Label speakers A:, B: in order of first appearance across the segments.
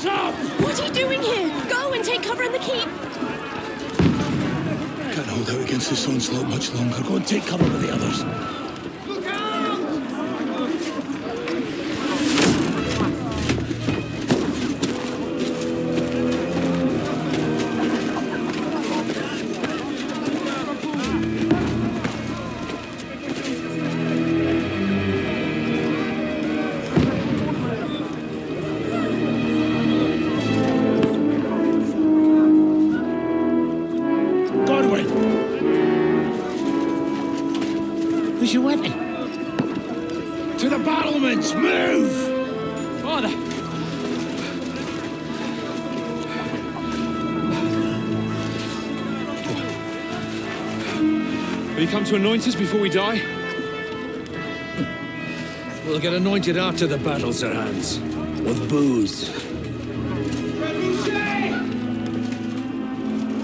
A: Top!
B: What are you doing here? Go and take cover in the keep.
C: Can't hold out against this onslaught much longer. Go and take cover with the others.
A: Look out!
C: Who's your weapon? To the battlements! Move!
A: Father! Will you come to anoint us before we die?
C: We'll get anointed after the battles are hands. With booze.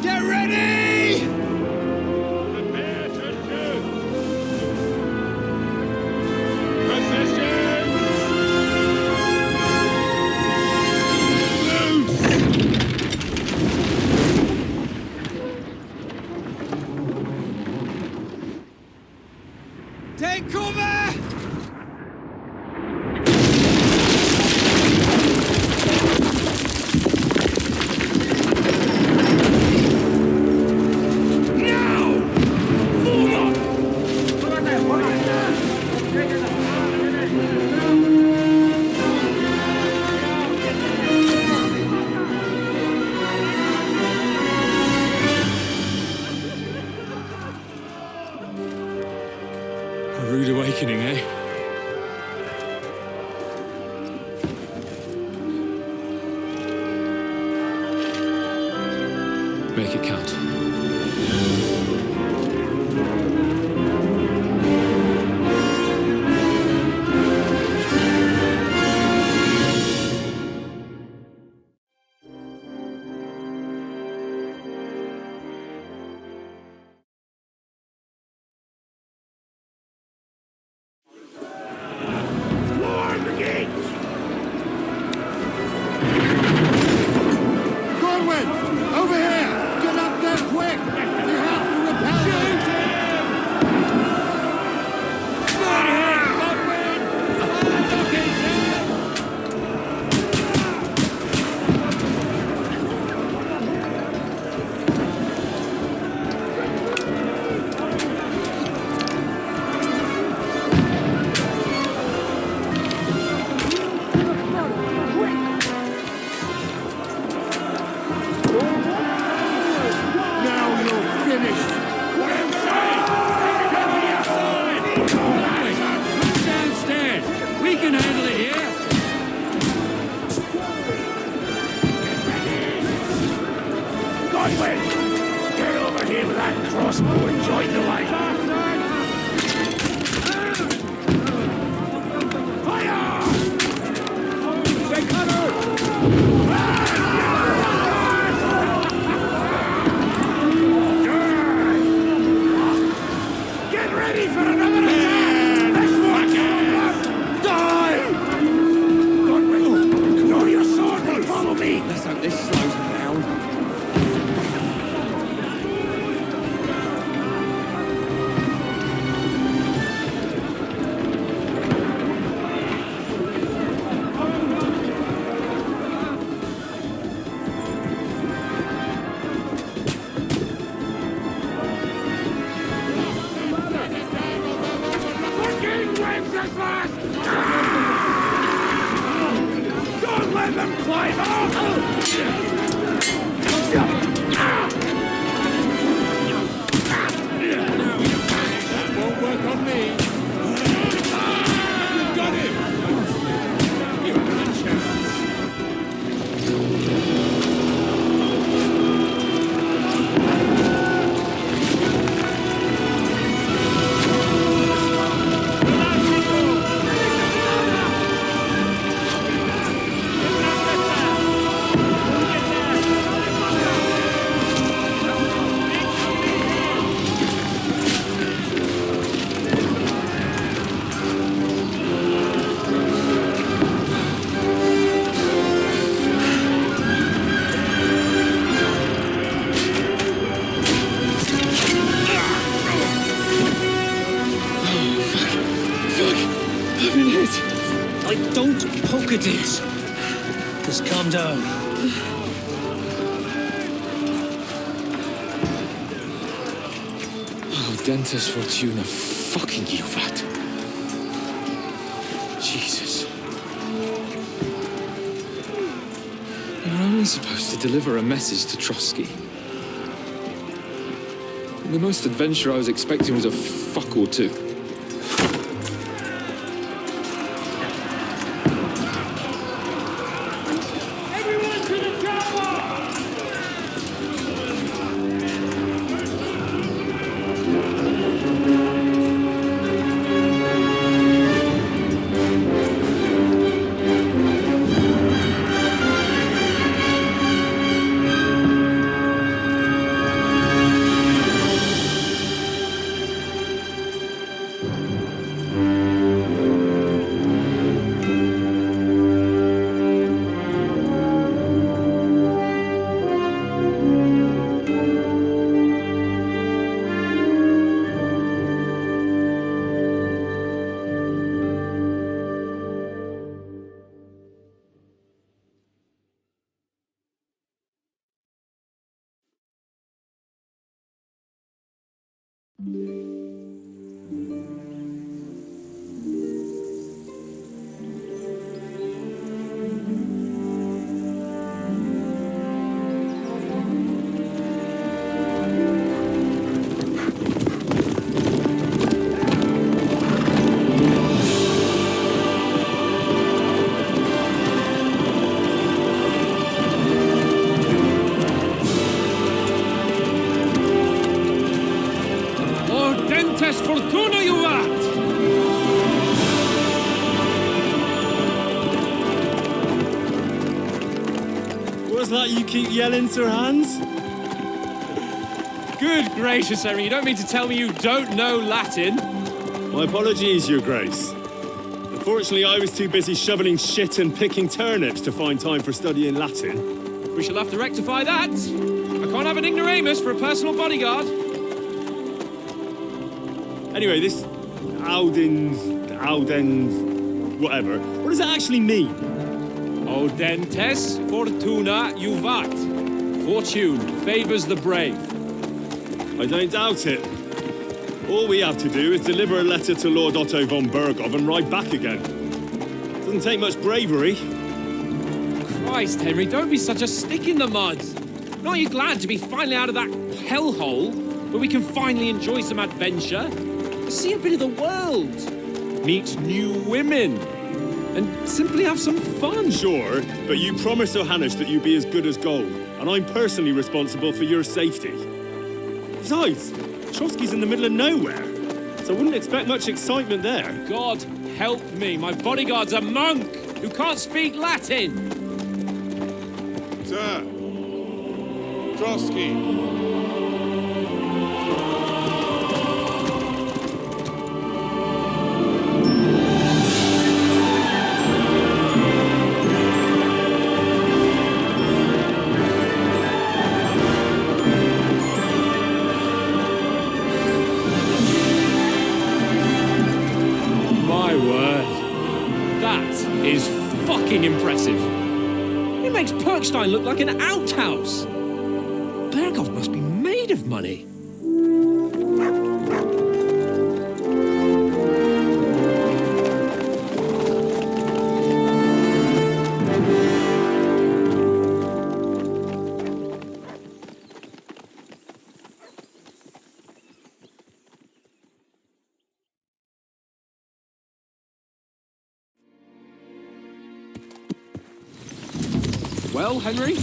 C: Get ready!
A: Prepare to shoot! Position! Take cover! A rude awakening, eh? Make it count.
C: Over here! Get up there Pocketed. Just calm down.
A: Oh, Dentes Fortuna, fucking you, Vat. Jesus. You're only supposed to deliver a message to Trotsky. The most adventure I was expecting was a fuck or two.
C: Everyone to the tower!
A: Fortuna, you vat!
D: What's that you keep yelling, Sir Hans?
A: Good gracious, Henry, you don't mean to tell me you don't know Latin?
D: My apologies, Your Grace. Unfortunately, I was too busy shoveling shit and picking turnips to find time for studying Latin.
A: We shall have to rectify that. I can't have an ignoramus for a personal bodyguard.
D: Anyway, this Audens, whatever. What does it actually mean?
A: Audentes Fortuna Juvat. Fortune favors the brave.
D: I don't doubt it. All we have to do is deliver a letter to Lord Otto von Bergov and ride back again. Doesn't take much bravery.
A: Christ, Henry, don't be such a stick in the mud. Aren't you glad to be finally out of that hellhole where we can finally enjoy some adventure? See a bit of the world, meet new women, and simply have some fun.
D: Sure, but you promised Johannes that you'd be as good as gold, and I'm personally responsible for your safety. Besides, Trotsky's in the middle of nowhere, so I wouldn't expect much excitement there.
A: God help me, my bodyguard's a monk who can't speak Latin.
E: Sir, Trotsky.
A: Impressive. It makes Perkstein look like an outhouse. Bergov must be made of money. Well, Henry,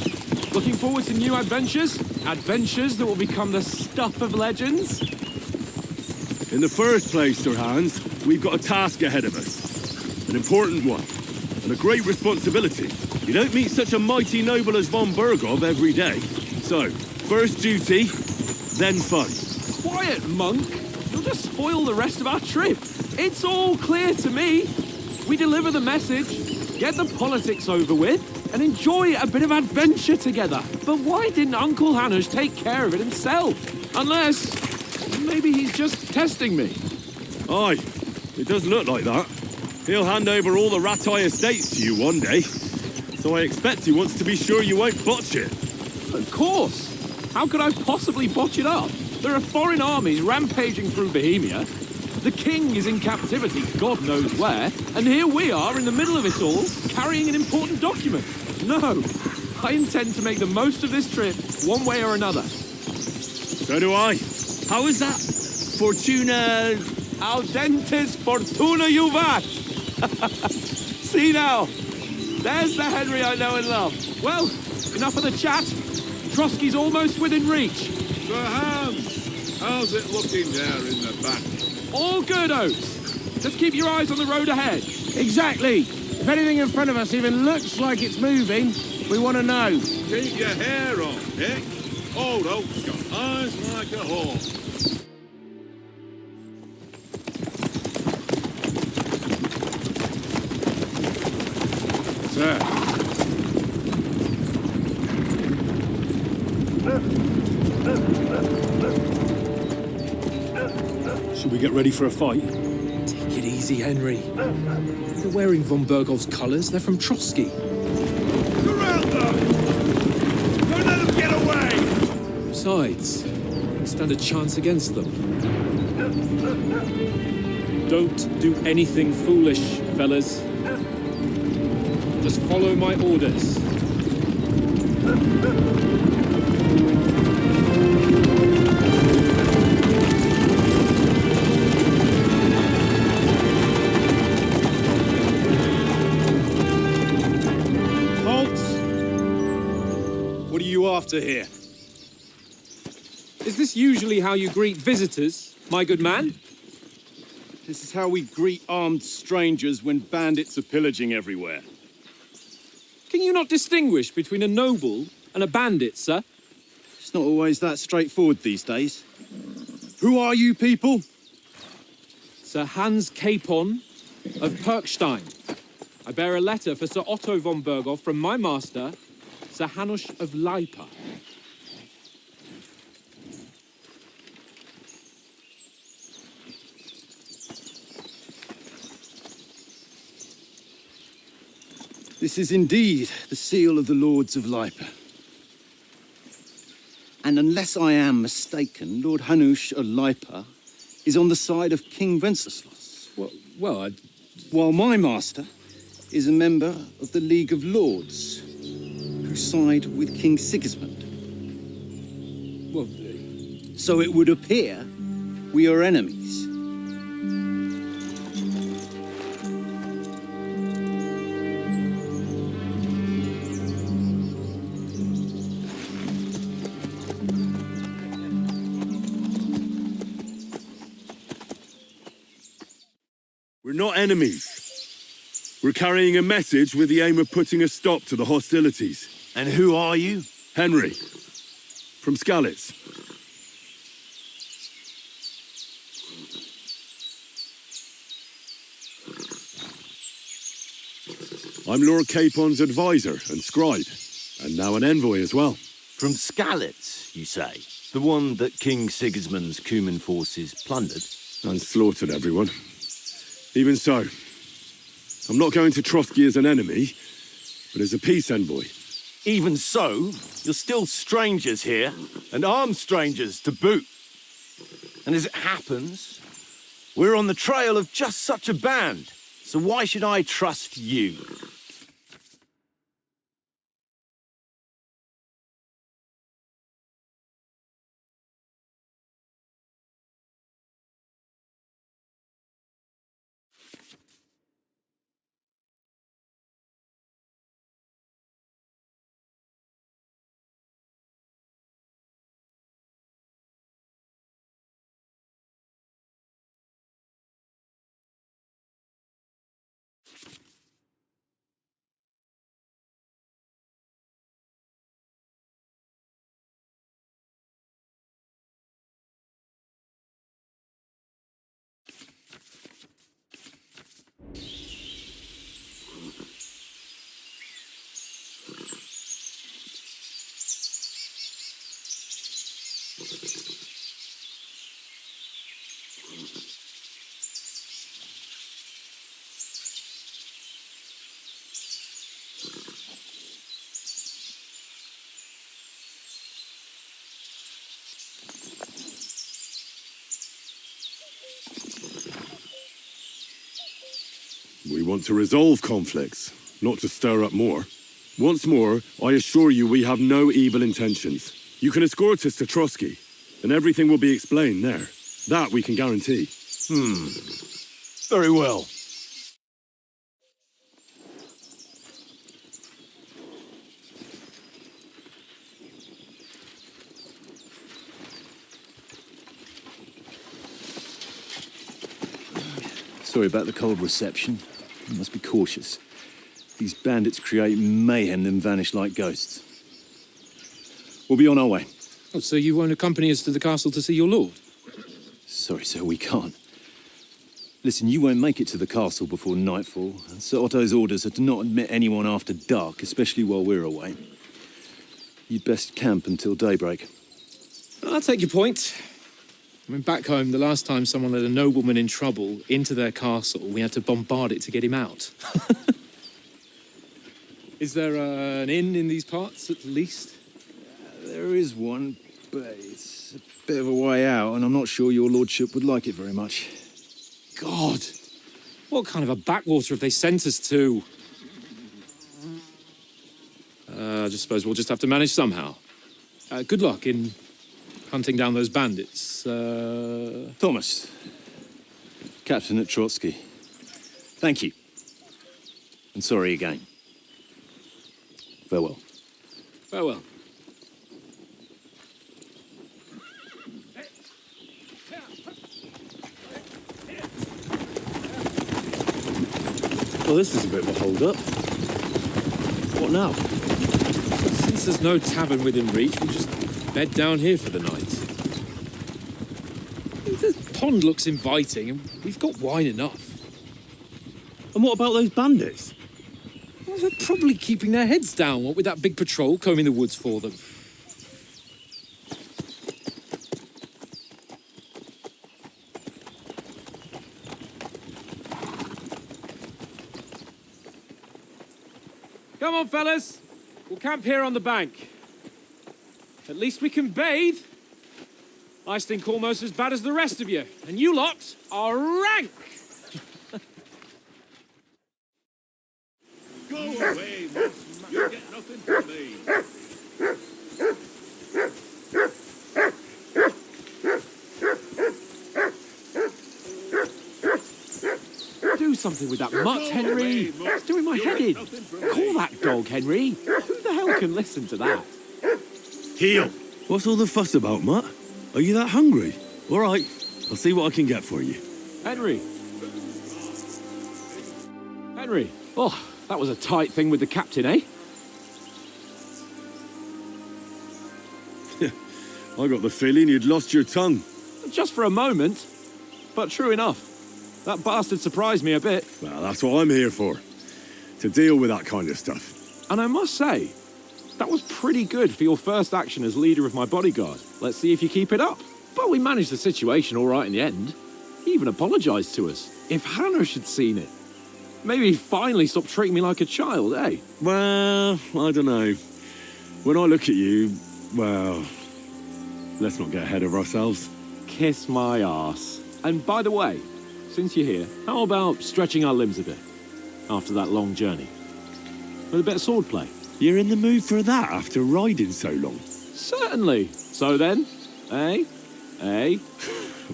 A: looking forward to new adventures? Adventures that will become the stuff of legends?
D: In the first place, Sir Hans, we've got a task ahead of us. An important one. And a great responsibility. You don't meet such a mighty noble as von Bergov every day. So, first duty, then fun.
A: Quiet, monk. You'll just spoil the rest of our trip. It's all clear to me. We deliver the message, get the politics over with, and enjoy a bit of adventure together. But why didn't Uncle Hanush take care of it himself? Unless maybe he's just testing me.
D: Aye, it does look like that. He'll hand over all the Rattay estates to you one day. So I expect he wants to be sure you won't botch it.
A: Of course! How could I possibly botch it up? There are foreign armies rampaging through Bohemia. The king is in captivity, God knows where, and here we are in the middle of it all, carrying an important document. No, I intend to make the most of this trip, one way or another.
D: So do I. How is that? Fortuna...
A: Audentes fortuna juvat! See now, there's the Henry I know and love. Well, enough of the chat. Trotsky's almost within reach.
C: Sir Hans, how's it looking there in the back?
A: All good, Oates. Just keep your eyes on the road ahead.
E: Exactly. If anything in front of us even looks like it's moving, we want to know.
C: Keep your hair on, Dick. Old Oak's got eyes like a hawk.
E: Sir.
D: Should we get ready for a fight?
A: Take it easy, Henry. They're wearing von Bergov's colours. They're from Trotsky.
C: Surround them! Don't let them get away!
A: Besides, we stand a chance against them. Don't do anything foolish, fellas. Just follow my orders.
F: What are you after here?
A: Is this usually how you greet visitors, my good man?
F: This is how we greet armed strangers when bandits are pillaging everywhere.
A: Can you not distinguish between a noble and a bandit, sir?
F: It's not always that straightforward these days. Who are you people?
A: Sir Hans Capon of Perkstein. I bear a letter for Sir Otto von Berghoff from my master, Sir Hanush of Lipa.
F: This is indeed the seal of the Lords of Lipa. And unless I am mistaken, Lord Hanush of Lipa is on the side of King Wenceslas. While my master is a member of the League of Lords, who side with King Sigismund. So it would appear we are enemies.
D: We're not enemies. We're carrying a message with the aim of putting a stop to the hostilities.
G: And who are you?
D: Henry, from Skalitz. I'm Lord Capon's advisor and scribe, and now an envoy as well.
G: From Skalitz, you say? The one that King Sigismund's Cuman forces plundered?
D: And slaughtered everyone. Even so, I'm not going to Trotsky as an enemy, but as a peace envoy.
G: Even so, you're still strangers here, and armed strangers to boot. And as it happens, we're on the trail of just such a band, so why should I trust you?
D: want to resolve conflicts, not to stir up more. Once more, I assure you we have no evil intentions. You can escort us to Trotsky, and everything will be explained there. That we can guarantee.
G: Very well.
F: Sorry about the cold reception. You must be cautious. These bandits create mayhem then vanish like ghosts. We'll be on our way.
A: Oh, so you won't accompany us to the castle to see your lord?
F: Sorry, sir, we can't. Listen, you won't make it to the castle before nightfall, and Sir Otto's orders are to not admit anyone after dark, especially while we're away. You'd best camp until daybreak.
A: I'll take your point. I mean, back home, the last time someone let a nobleman in trouble into their castle, we had to bombard it to get him out. Is there an inn in these parts, at least?
F: There is one, but it's a bit of a way out, and I'm not sure your lordship would like it very much.
A: God! What kind of a backwater have they sent us to? I just suppose we'll just have to manage somehow. Good luck in hunting down those bandits.
F: Thomas, captain at Trotsky. Thank you. And sorry again. Farewell.
A: Farewell.
D: Well, this is a bit of a hold-up. What now?
A: Since there's no tavern within reach, we'll just bed down here for the night. The pond looks inviting, and we've got wine enough.
D: And what about those bandits?
A: Well, they're probably keeping their heads down, what with that big patrol combing the woods for them. Come on, fellas. We'll camp here on the bank. At least we can bathe. I stink almost as bad as the rest of you, and you lot are rank.
D: Go away, Moss. You get nothing from me.
A: Do something with that mutt, Henry. It's doing my head in. Call that dog, Henry. Who the hell can listen to that?
D: Heel. What's all the fuss about, Mutt? Are you that hungry? All right, I'll see what I can get for you.
A: Henry. Henry. Oh, that was a tight thing with the captain, eh?
D: I got the feeling you'd lost your tongue.
A: Just for a moment. But true enough. That bastard surprised me a bit.
D: Well, that's what I'm here for. To deal with that kind of stuff.
A: And I must say, that was pretty good for your first action as leader of my bodyguard. Let's see if you keep it up. But we managed the situation all right in the end. He even apologized to us. If Hanush had seen it, maybe he'd finally stop treating me like a child, eh?
D: Well, I don't know. When I look at you, well, let's not get ahead of ourselves.
A: Kiss my arse. And by the way, since you're here, how about stretching our limbs a bit after that long journey? With a bit of swordplay.
D: You're in the mood for that after riding so long?
A: Certainly. So then, eh? Eh?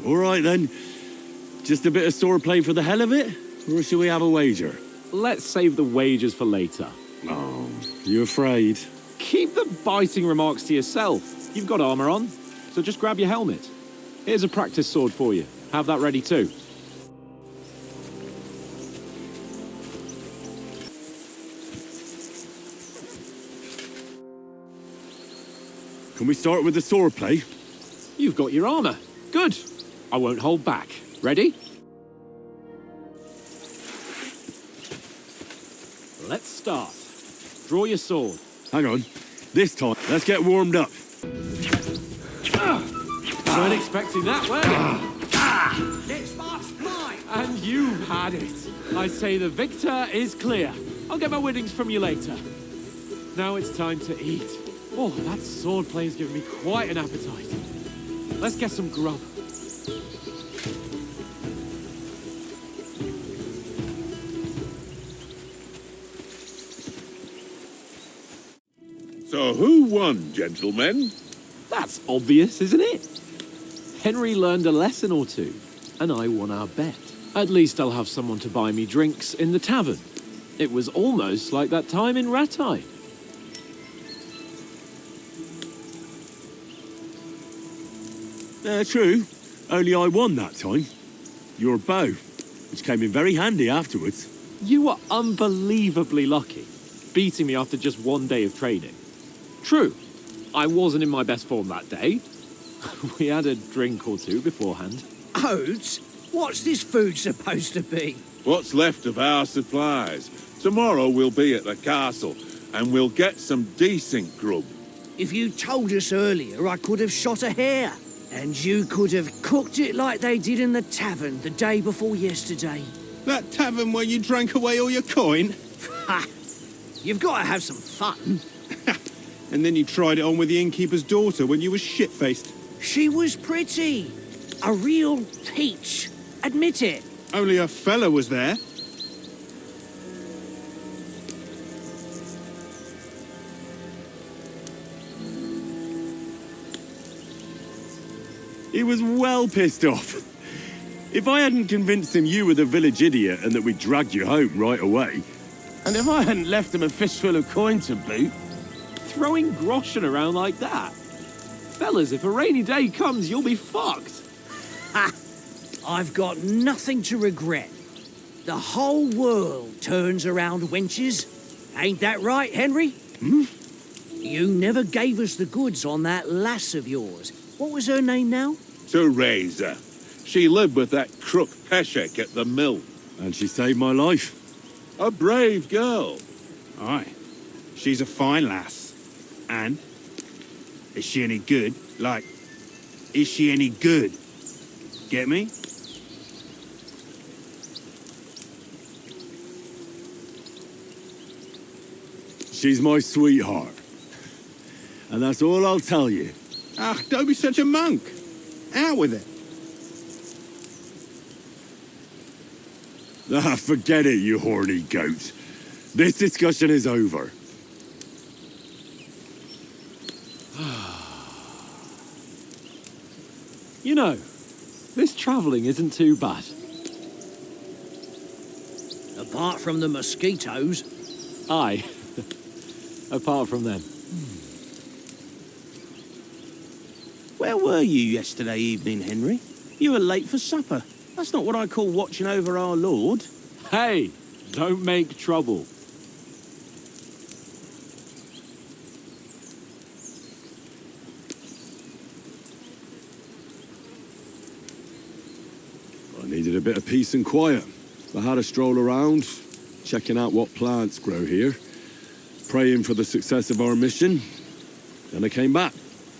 D: All right then. Just a bit of swordplay for the hell of it? Or shall we have a wager?
A: Let's save the wagers for later.
D: Oh, you afraid?
A: Keep the biting remarks to yourself. You've got armor on, so just grab your helmet. Here's a practice sword for you. Have that ready too.
D: Can we start with the swordplay?
A: You've got your armor. Good. I won't hold back. Ready? Let's start. Draw your sword.
D: Hang on. This time, let's get warmed up.
A: Weren't expecting that, were you?
C: It's mine.
A: And you've had it. I say the victor is clear. I'll get my winnings from you later. Now it's time to eat. Oh, that swordplay has given me quite an appetite. Let's get some grub.
H: So who won, gentlemen?
A: That's obvious, isn't it? Henry learned a lesson or two, and I won our bet. At least I'll have someone to buy me drinks in the tavern. It was almost like that time in Rattay.
D: True. Only I won that time. Your bow, which came in very handy afterwards.
A: You were unbelievably lucky, beating me after just one day of training. True, I wasn't in my best form that day. We had a drink or two beforehand.
C: Oats? What's this food supposed to be?
H: What's left of our supplies. Tomorrow we'll be at the castle, and we'll get some decent grub.
C: If you told us earlier, I could have shot a hare. And you could have cooked it like they did in the tavern the day before yesterday.
E: That tavern where you drank away all your coin?
C: Ha! You've got to have some fun.
E: And then you tried it on with the innkeeper's daughter when you were shit-faced.
C: She was pretty. A real peach. Admit it.
E: Only a fella was there.
D: He was well pissed off. If I hadn't convinced him you were the village idiot and that we dragged you home right away.
E: And if I hadn't left him a fistful of coin to boot.
A: Throwing groschen around like that? Fellas, if a rainy day comes, you'll be fucked.
C: Ha! I've got nothing to regret. The whole world turns around wenches. Ain't that right, Henry?
D: Hmm?
C: You never gave us the goods on that lass of yours. What was her name now?
H: Teresa. She lived with that crook Peshek at the mill.
D: And she saved my life.
H: A brave girl.
E: Aye. She's a fine lass. And? Is she any good? Like, is she any good? Get me?
D: She's my sweetheart. And that's all I'll tell you.
E: Ah, don't be such a monk. Out with it.
D: Ah, forget it, you horny goat. This discussion is over.
A: You know, this travelling isn't too bad.
C: Apart from the mosquitoes.
A: Aye. Apart from them.
I: Where were you yesterday evening, Henry? You were late for supper. That's not what I call watching over our Lord.
A: Hey, don't make trouble.
D: I needed a bit of peace and quiet. I had a stroll around, checking out what plants grow here, praying for the success of our mission. Then I came back.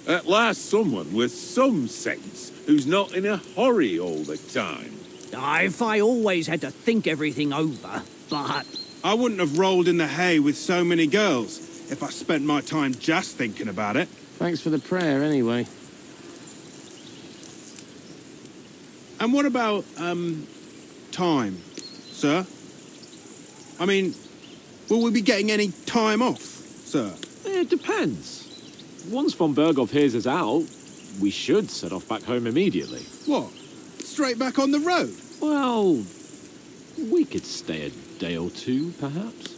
H: At last someone with some sense who's not in a hurry all the time.
C: If I always had to think everything over, but...
E: I wouldn't have rolled in the hay with so many girls if I spent my time just thinking about it.
I: Thanks for the prayer, anyway.
E: And what about, time, sir? I mean, will we be getting any time off, sir?
A: It depends. Once von Berghoff hears us out, we should set off back home immediately.
E: What? Straight back on the road?
A: Well, we could stay a day or two, perhaps.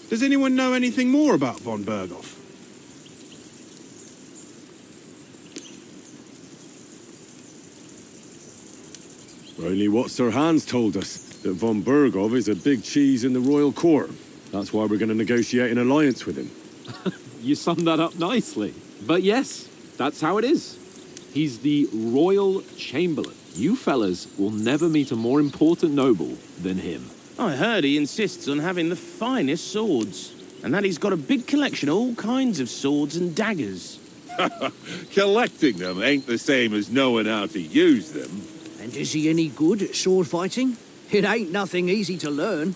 E: Does anyone know anything more about von Berghoff?
D: Only what Sir Hans told us, that von Berghoff is a big cheese in the royal court. That's why we're going to negotiate an alliance with him.
A: You summed that up nicely. But yes, that's how it is. He's the royal chamberlain. You fellas will never meet a more important noble than him.
I: I heard he insists on having the finest swords, and that he's got a big collection of all kinds of swords and daggers.
H: Collecting them ain't the same as knowing how to use them.
C: And is he any good at sword fighting? It ain't nothing easy to learn.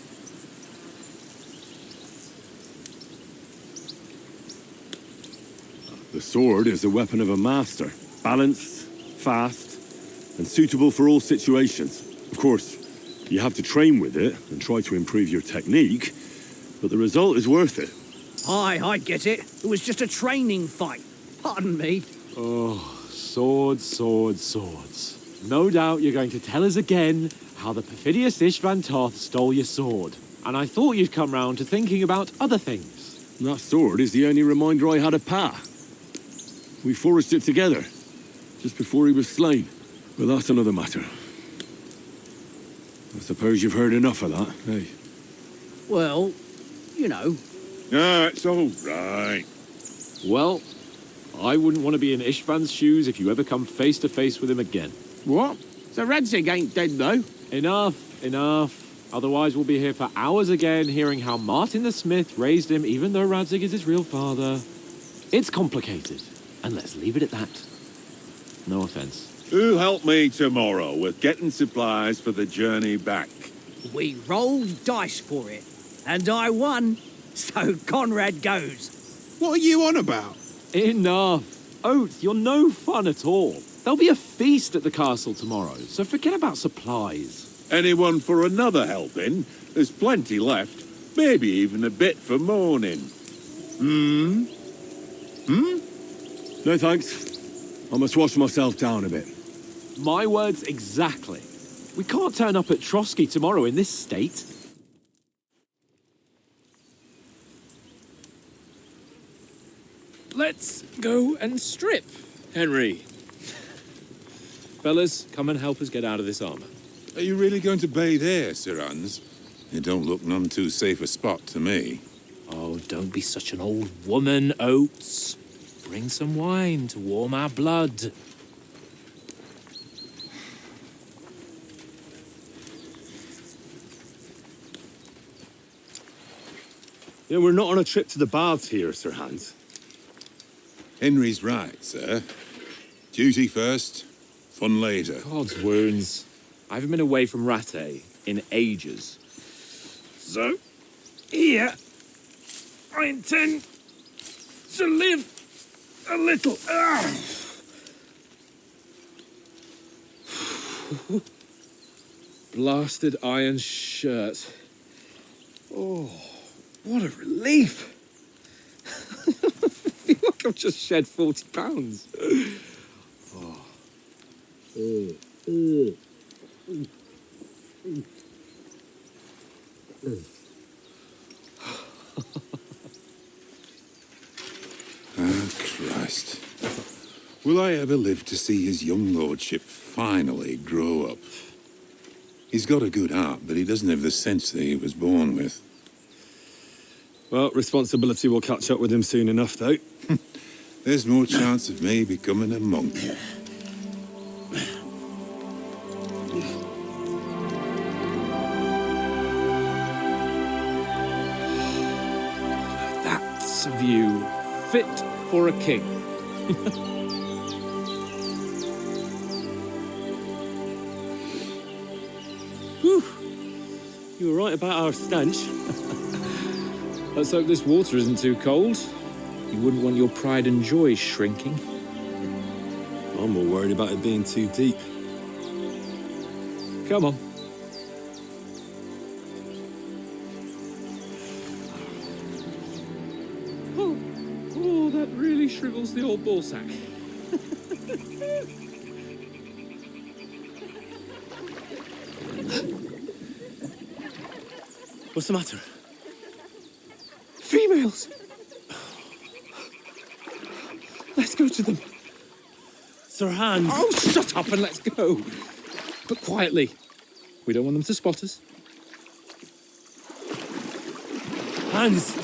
D: The sword is the weapon of a master. Balanced, fast, and suitable for all situations. Of course, you have to train with it and try to improve your technique, but the result is worth it.
C: Aye, I get it. It was just a training fight. Pardon me.
A: Oh, swords, swords, swords. No doubt you're going to tell us again how the perfidious Ishvan Toth stole your sword. And I thought you'd come round to thinking about other things.
D: That sword is the only reminder I had of Pa. We forged it together, just before he was slain. But that's another matter. I suppose you've heard enough of that, eh?
C: Well, you know.
H: No, it's all right.
A: Well, I wouldn't want to be in Ishvan's shoes if you ever come face to face with him again.
I: What? So Radzig ain't dead, though?
A: Enough, enough. Otherwise we'll be here for hours again hearing how Martin the Smith raised him even though Radzig is his real father. It's complicated, and let's leave it at that. No offense.
H: Who'll help me tomorrow with getting supplies for the journey back?
C: We rolled dice for it, and I won. So Conrad goes.
E: What are you on about?
A: Enough. Oath, you're no fun at all. There'll be a feast at the castle tomorrow, so forget about supplies.
H: Anyone for another helping? There's plenty left. Maybe even a bit for morning.
D: No thanks. I must wash myself down a bit.
A: My words exactly. We can't turn up at Trotsky tomorrow in this state. Let's go and strip, Henry. Fellas, come and help us get out of this armor.
J: Are you really going to bathe here, Sir Hans? It don't look none too safe a spot to me.
A: Oh, don't be such an old woman, Oates. Bring some wine to warm our blood.
D: Yeah, we're not on a trip to the baths here, Sir Hans.
J: Henry's right, sir. Duty first, fun later.
A: God's wounds. I haven't been away from Rattay in ages. So, here, I intend to live a little. Blasted iron shirt. Oh, what a relief. I feel like I've just shed 40 pounds.
J: Christ. Will I ever live to see his young lordship finally grow up? He's got a good heart, but he doesn't have the sense that he was born with.
D: Well, responsibility will catch up with him soon enough, though.
J: There's more chance of me becoming a monk.
A: That's a view fit for a king. Whew. You were right about our stench. Let's hope this water isn't too cold. You wouldn't want your pride and joy shrinking.
D: I'm more worried about it being too deep.
A: Come on. Oh, that really shrivels the old ball sack.
D: What's the matter?
A: Females! Let's go to them.
D: Sir Hans!
A: Oh, shut up and let's go. But quietly. We don't want them to spot us.
D: Hans!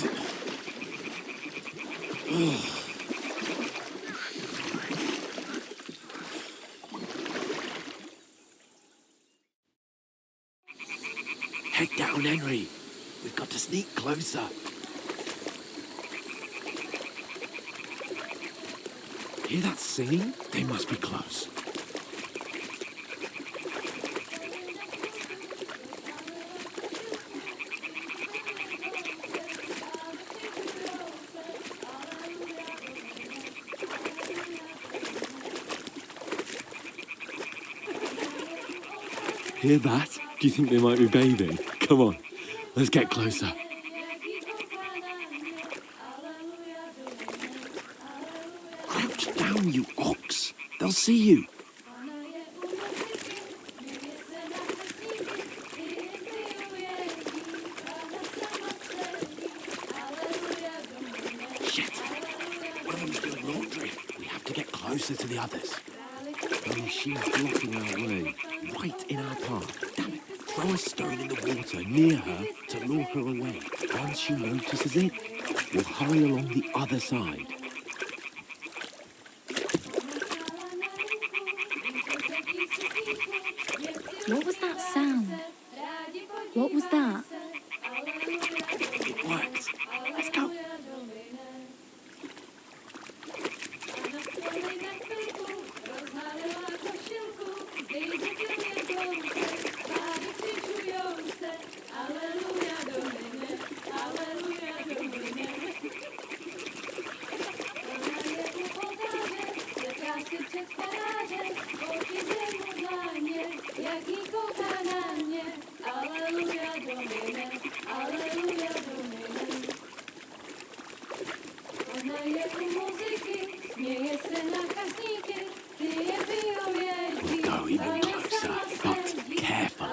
A: Head down, Henry. We've got to sneak closer. Hear that singing? They must be close. Hear that? Do you think they might be bathing? Come on, let's get closer.
I: Crouch down, you ox. They'll see you. Shit. One of them's doing laundry. We have to get closer to the others. Oh, she's blocking our way. Right in our path. Damn it. Throw a stone in the water near her to lure her away. Once she notices it, we'll hurry along the other side.
B: What was that sound? What was that?
I: It worked. Let's go. Go even closer, but careful.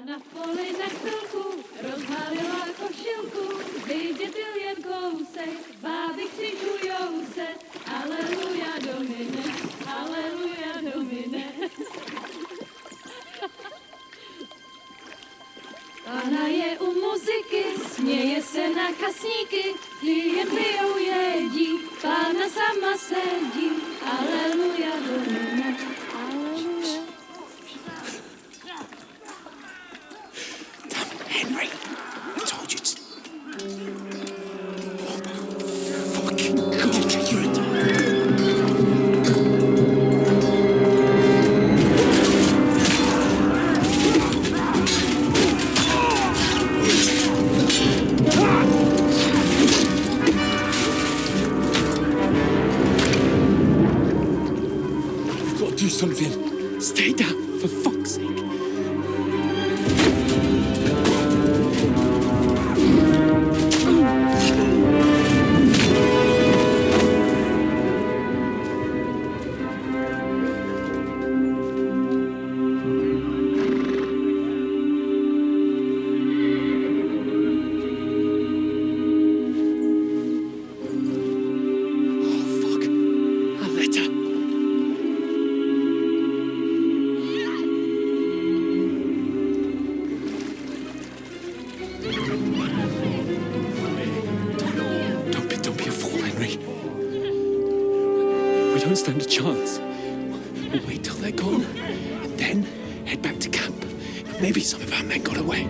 K: Na poli za chvilku rozhalila košilku, vydětil jen kousek, báby křižujou se, aleluja domine, aleluja domine. Pana je u muziky, směje se na kasníky, ty jen pijou jedí, Pána sama sedí, aleluja domine, aleluja.
I: Henry, I told you to... Fucking God, you're a dog.
A: We've got to do something. Stay down, for fuck's sake. Don't stand a chance. We'll wait till they're gone, and then head back to camp. Maybe some of our men got away.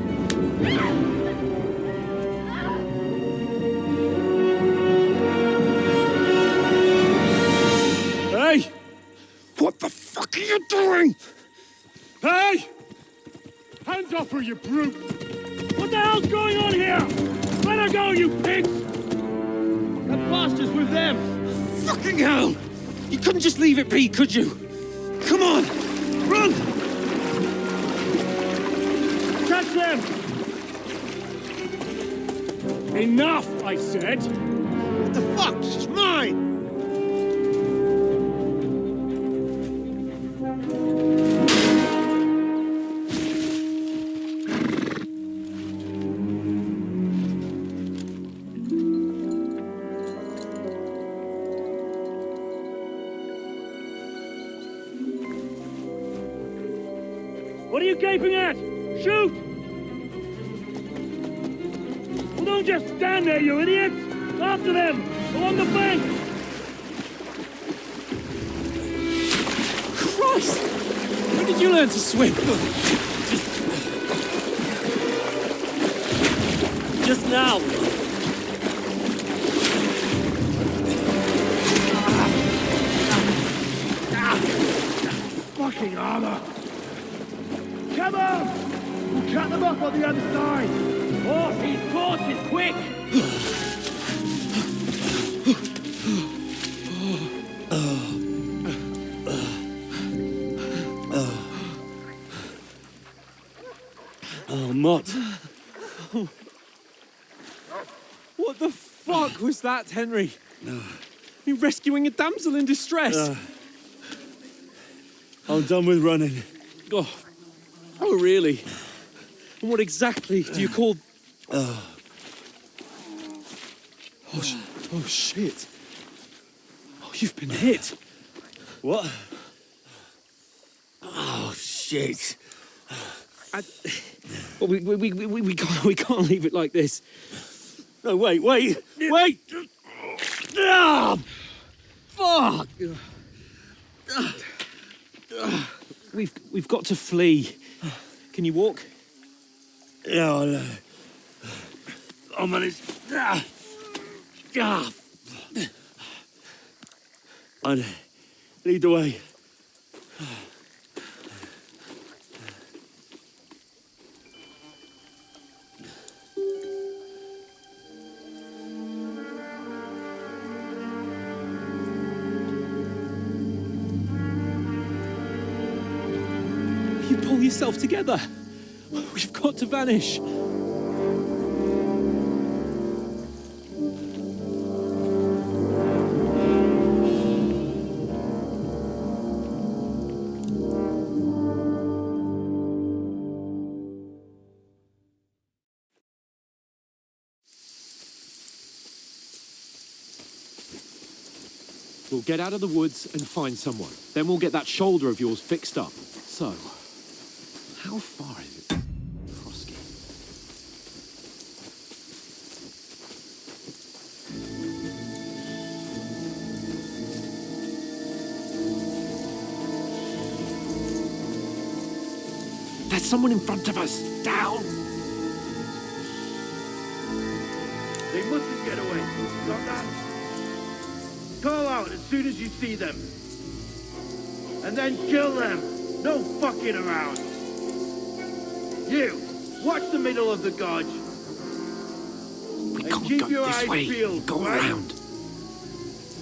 A: Hey! What the fuck are you doing? Hey! Hands off her, you brute! What the hell's going on here? Let her go, you pigs! That bastard's with them! Fucking hell! You couldn't just leave it be, could you? Come on! Run! Catch them! Enough, I said! What the fuck? She's mine! What are you gaping at? Shoot! Well, don't just stand there, you idiots! After them! Along the bank! Christ! When did you learn to swim? Just now! Fucking armor! Come on! We'll cut them off on the other side! Horse, these horses, quick!
G: Oh, Mott.
A: What the fuck was that, Henry? You rescuing a damsel in distress?
G: I'm done with running.
A: Oh, really? And what exactly do you call... Oh, shit. Oh, you've been hit.
G: What? Oh, shit.
A: Well, we can't leave it like this.
G: No, wait!
A: Ah, fuck! We've got to flee. Can you walk?
G: Yeah, I'll manage. I'd lead the way.
A: You pull yourself together. We've got to vanish. We'll get out of the woods and find someone. Then we'll get that shoulder of yours fixed up. So, how far is it? Frosky. There's someone in front of us. Down!
G: They mustn't get away. Got that? Call out as soon as you see them. And then kill them. No fucking around. You, watch the middle of the gorge.
A: We
G: And
A: can't
G: keep
A: go
G: your
A: this
G: eyes
A: way.
G: peeled,
A: Go
G: right?
A: around.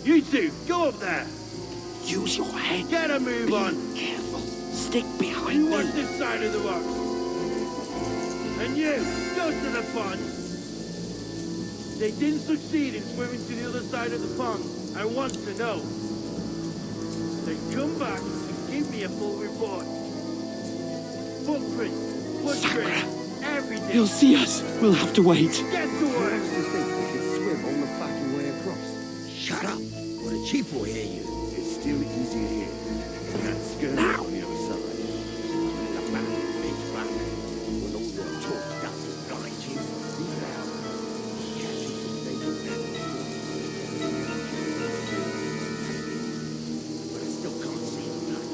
G: You two, go up there.
A: Use your head.
G: Get a move
A: Be
G: on.
A: careful. Stick behind
G: You
A: me.
G: watch this side of the rocks. And you, go to the pond. They didn't succeed in swimming to the other side of the pond. I want to know. Then come back and give me a full report. Footprints, footprints, everything.
A: He'll see us. We'll have to wait.
G: Get to work.
F: Swim on the fucking way across.
C: Shut up, or the chief will hear you.
F: It's still easier here. That's skirmish
A: Now.
F: on the other side. The man pitch black. When all your talk doesn't blind you, leave it out. Catch you some naked men. But I still can't see the blood.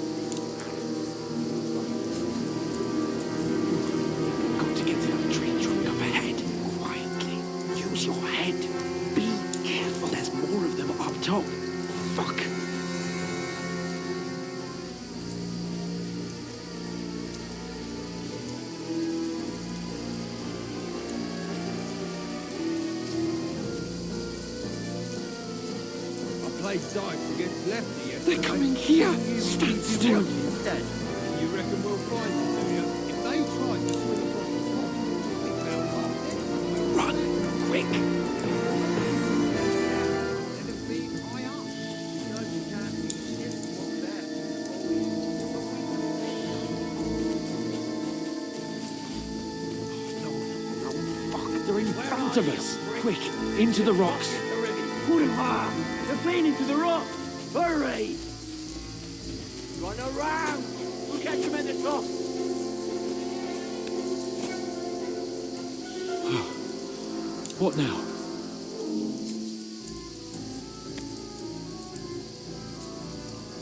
A: Got to get to that tree trunk up ahead. Quietly. Use your head. Be careful. There's more of them up top. Fuck.
E: I played dice against Lefty yesterday.
A: They're coming here. Stand still.
E: Instead. You reckon we'll find them, do you? If they tried to swim across the pond, I think they'll come in.
A: Run. Quick.
E: Let them be high up. You know you can't be shit from there.
A: No, fuck. They're in front of us. Quick. Into the rocks.
G: Put him on. They're playing into the rock. Hurry. Run around. We'll catch him at the top.
A: What now?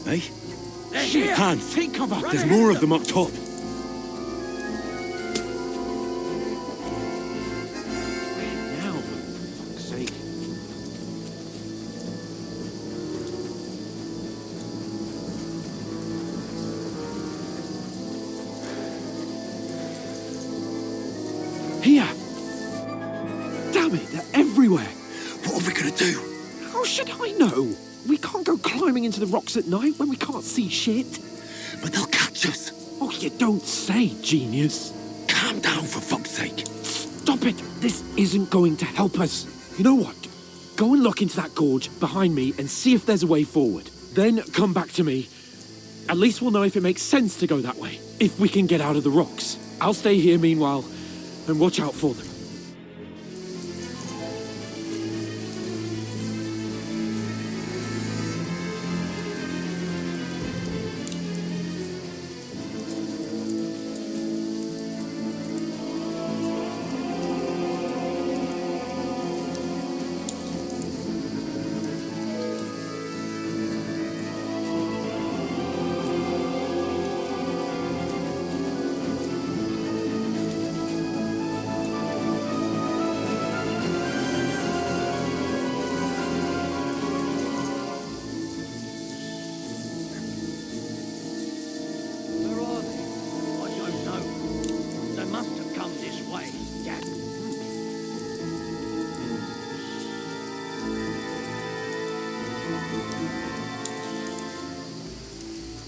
D: Eh?
G: They're
A: Shit.
G: here.
D: Hans,
A: Take cover.
D: there's more of them up top.
A: Where now? For fuck's sake. Here! Damn it, they're everywhere!
C: What are we gonna do?
A: How should I know? We can't go climbing into the rocks at night when we can't see shit.
C: But they'll catch us.
A: Oh, you don't say, genius.
C: Come
I: calm down, for fuck's sake.
A: Stop it! This isn't going to help us. You know what? Go and look into that gorge behind me and see if there's a way forward. Then come back to me. At least we'll know if it makes sense to go that way. If we can get out of the rocks. I'll stay here meanwhile and watch out for them.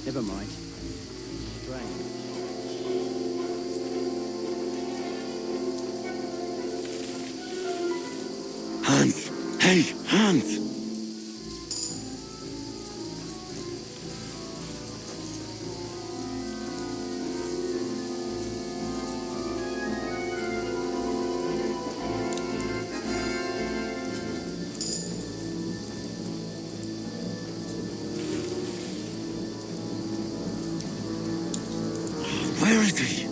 C: Never mind. Strange.
I: Hans! Hey, Hans! Where is he?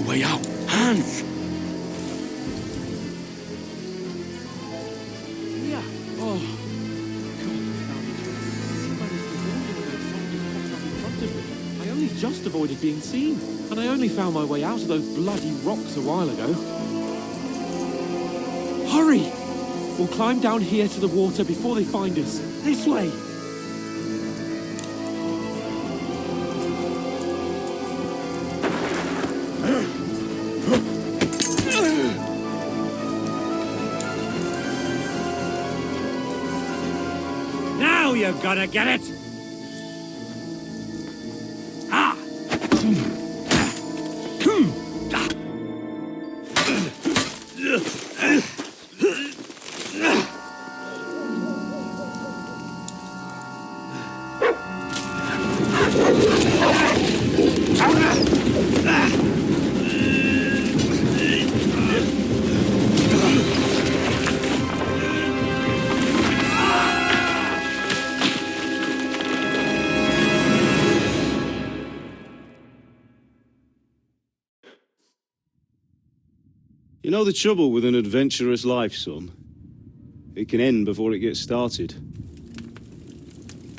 I: Way out. Hans!
A: Yeah. Oh. God, I only just avoided being seen. And I only found my way out of those bloody rocks a while ago. Hurry! We'll climb down here to the water before they find us. This way!
C: You're gonna get it! Ah!
F: You know the trouble with an adventurous life, son? It can end before it gets started.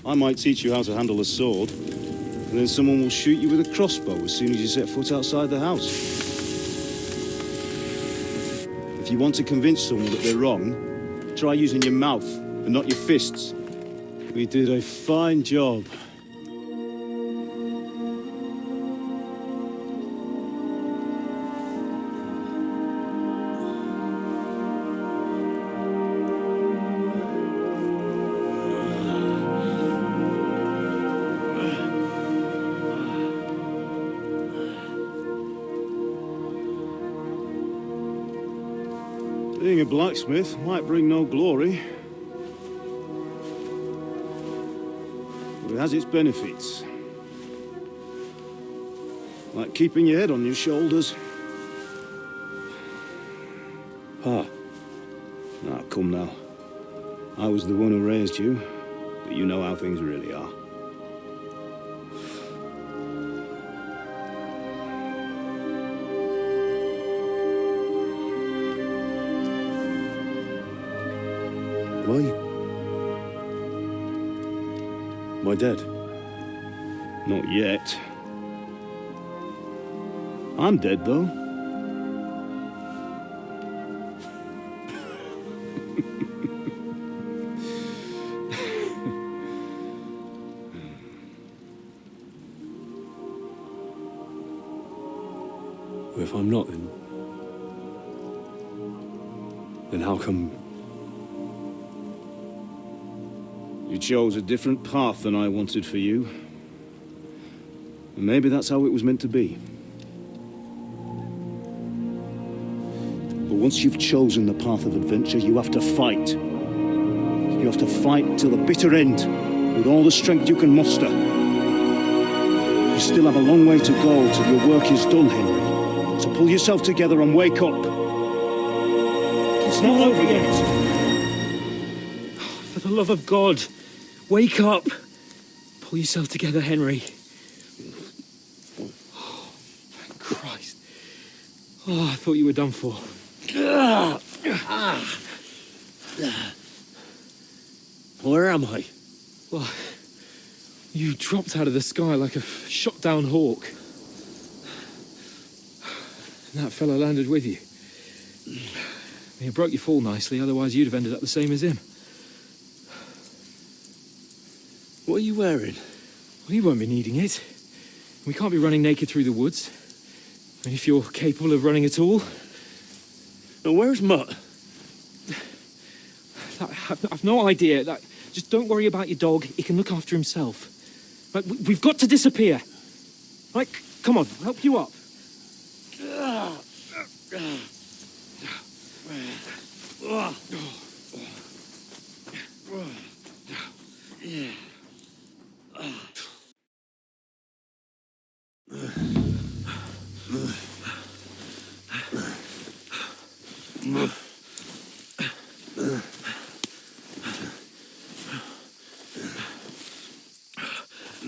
F: I might teach you how to handle a sword, and then someone will shoot you with a crossbow as soon as you set foot outside the house. If you want to convince someone that they're wrong, try using your mouth and not your fists. We did a fine job. Being a blacksmith might bring no glory, but it has its benefits. Like keeping your head on your shoulders. Pa. Ah, come now. I was the one who raised you, but you know how things really are. Why? Am I dead? Not yet.
L: I'm dead, though.
I: Well, if I'm not, then how come...
L: You chose a different path than I wanted for you. And maybe that's how it was meant to be. But once you've chosen the path of adventure, you have to fight. You have to fight till the bitter end, with all the strength you can muster. You still have a long way to go till your work is done, Henry. So pull yourself together and wake up. It's not over yet.
A: For the love of God, wake up. Pull yourself together, Henry. Oh, thank Christ. Oh, I thought you were done for.
I: Where am I?
A: Well, you dropped out of the sky like a shot-down hawk. And that fella landed with you. He broke your fall nicely, otherwise you'd have ended up the same as him.
I: What are you wearing?
A: Well, you won't be needing it. We can't be running naked through the woods. I mean, if you're capable of running at all.
I: Now, where's Mutt?
A: I've no idea. Just don't worry about your dog. He can look after himself. Right, we've got to disappear. Right, come on, I'll help you up.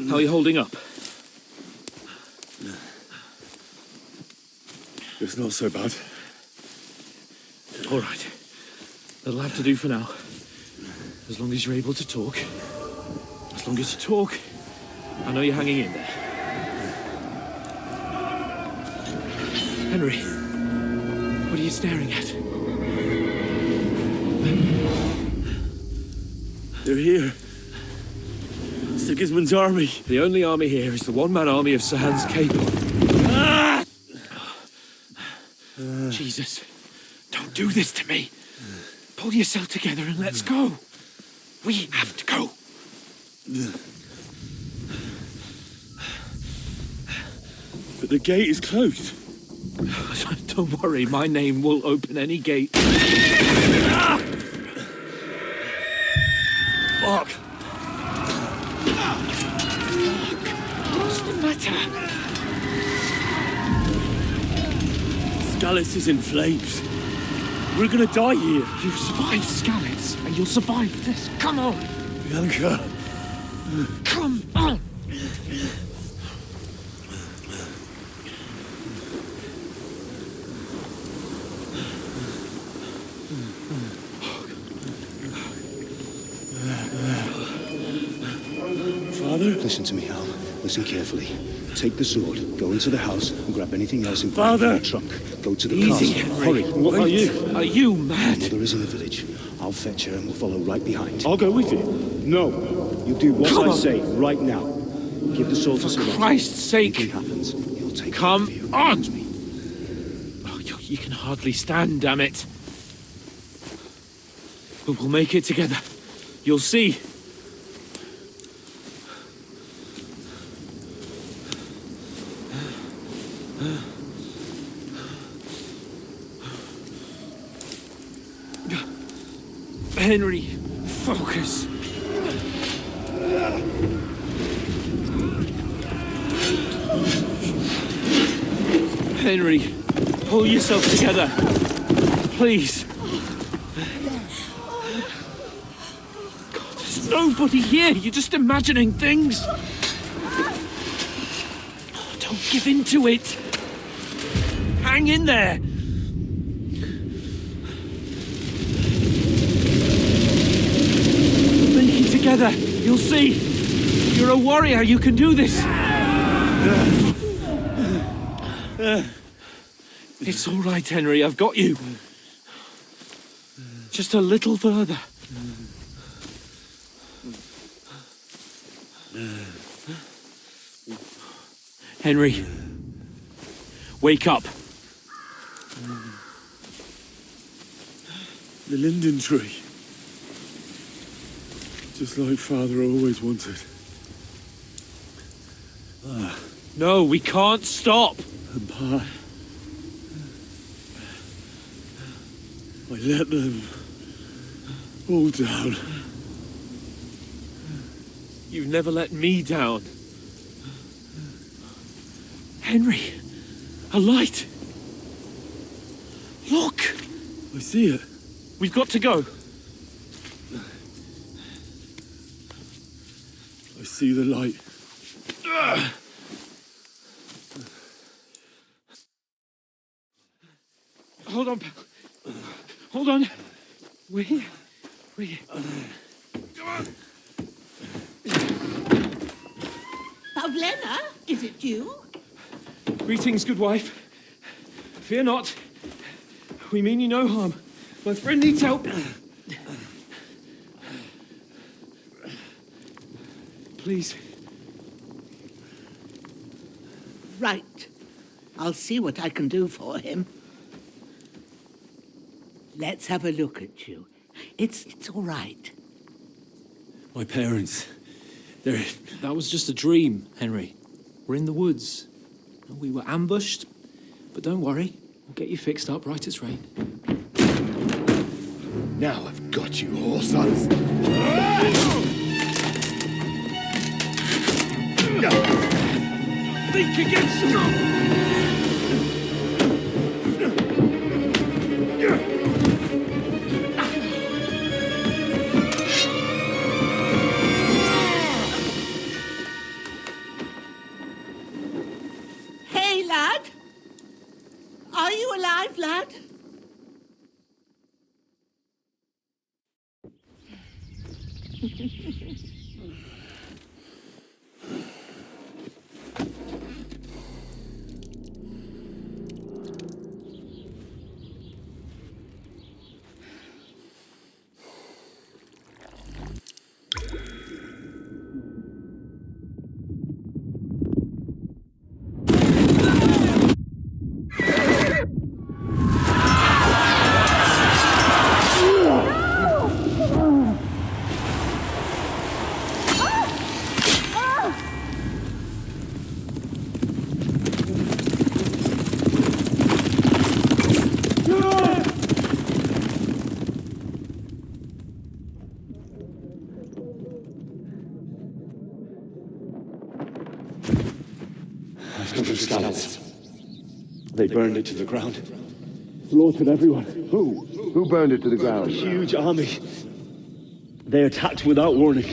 A: How are you holding up?
I: It's not so bad.
A: All right. That'll have to do for now. As long as you're able to talk. As long as you talk, I know you're hanging in there. Henry, what are you staring at?
I: They're here. Sigismund's army.
A: The only army here is the one-man army of Sir Hans Capel. Jesus, don't do this to me. Pull yourself together and let's go. We have to go.
I: But the gate is closed.
A: Don't worry, my name will open any gate.
I: Fuck.
A: What's the matter?
I: Skalitz is in flames. We're gonna die here.
A: You survived Skalitz, and you'll survive this. Come on.
I: Bianca.
A: Come on.
I: Father?
L: Listen to me, Hal. Listen carefully. Take the sword, go into the house, and grab anything else in
I: Father!
L: the trunk. Go to the
A: Easy,
L: castle.
A: Henry.
L: Hurry.
I: What are you?
A: Are you mad?
L: Mother is in the village. I'll fetch her and we'll follow right behind.
I: I'll go with you.
L: No. You do what
A: Come
L: I
A: on.
L: say right now. Give the sword to
A: For
L: someone.
A: Christ's sake.
L: Anything happens, he'll take
A: Come
L: care of you.
A: on.
L: Trust me.
A: Oh, you can hardly stand, damn it. But we'll make it together. You'll see. Henry, focus. Henry, pull yourself together. Please. God, there's nobody here. You're just imagining things. Don't give in to it. Hang in there. Make it together. You'll see. You're a warrior. You can do this. It's all right, Henry. I've got you. Just a little further. Henry, wake up.
H: The linden tree. Just like Father always wanted.
A: No, we can't stop.
H: And Pa, I let them all down.
A: You've never let me down. Henry, a light. Look.
H: I see it.
A: We've got to go.
H: I see the light.
A: Hold on, pal. Hold on. We're here. We're here.
H: Come on.
M: Pavlena, is it you?
A: Greetings, good wife. Fear not. We mean you no harm. My friend needs help. Please.
M: Right. I'll see what I can do for him. Let's have a look at you. It's all right.
A: My parents. That was just a dream, Henry. We're in the woods. We were ambushed, but don't worry. We'll get you fixed up right as rain.
I: Now I've got you, whoresons.
A: Think against
M: Hey, lad. Are you alive, lad?
L: They burned it to the ground. Slaughtered everyone.
I: Who? Who burned it to the ground?
L: A huge army. They attacked without warning.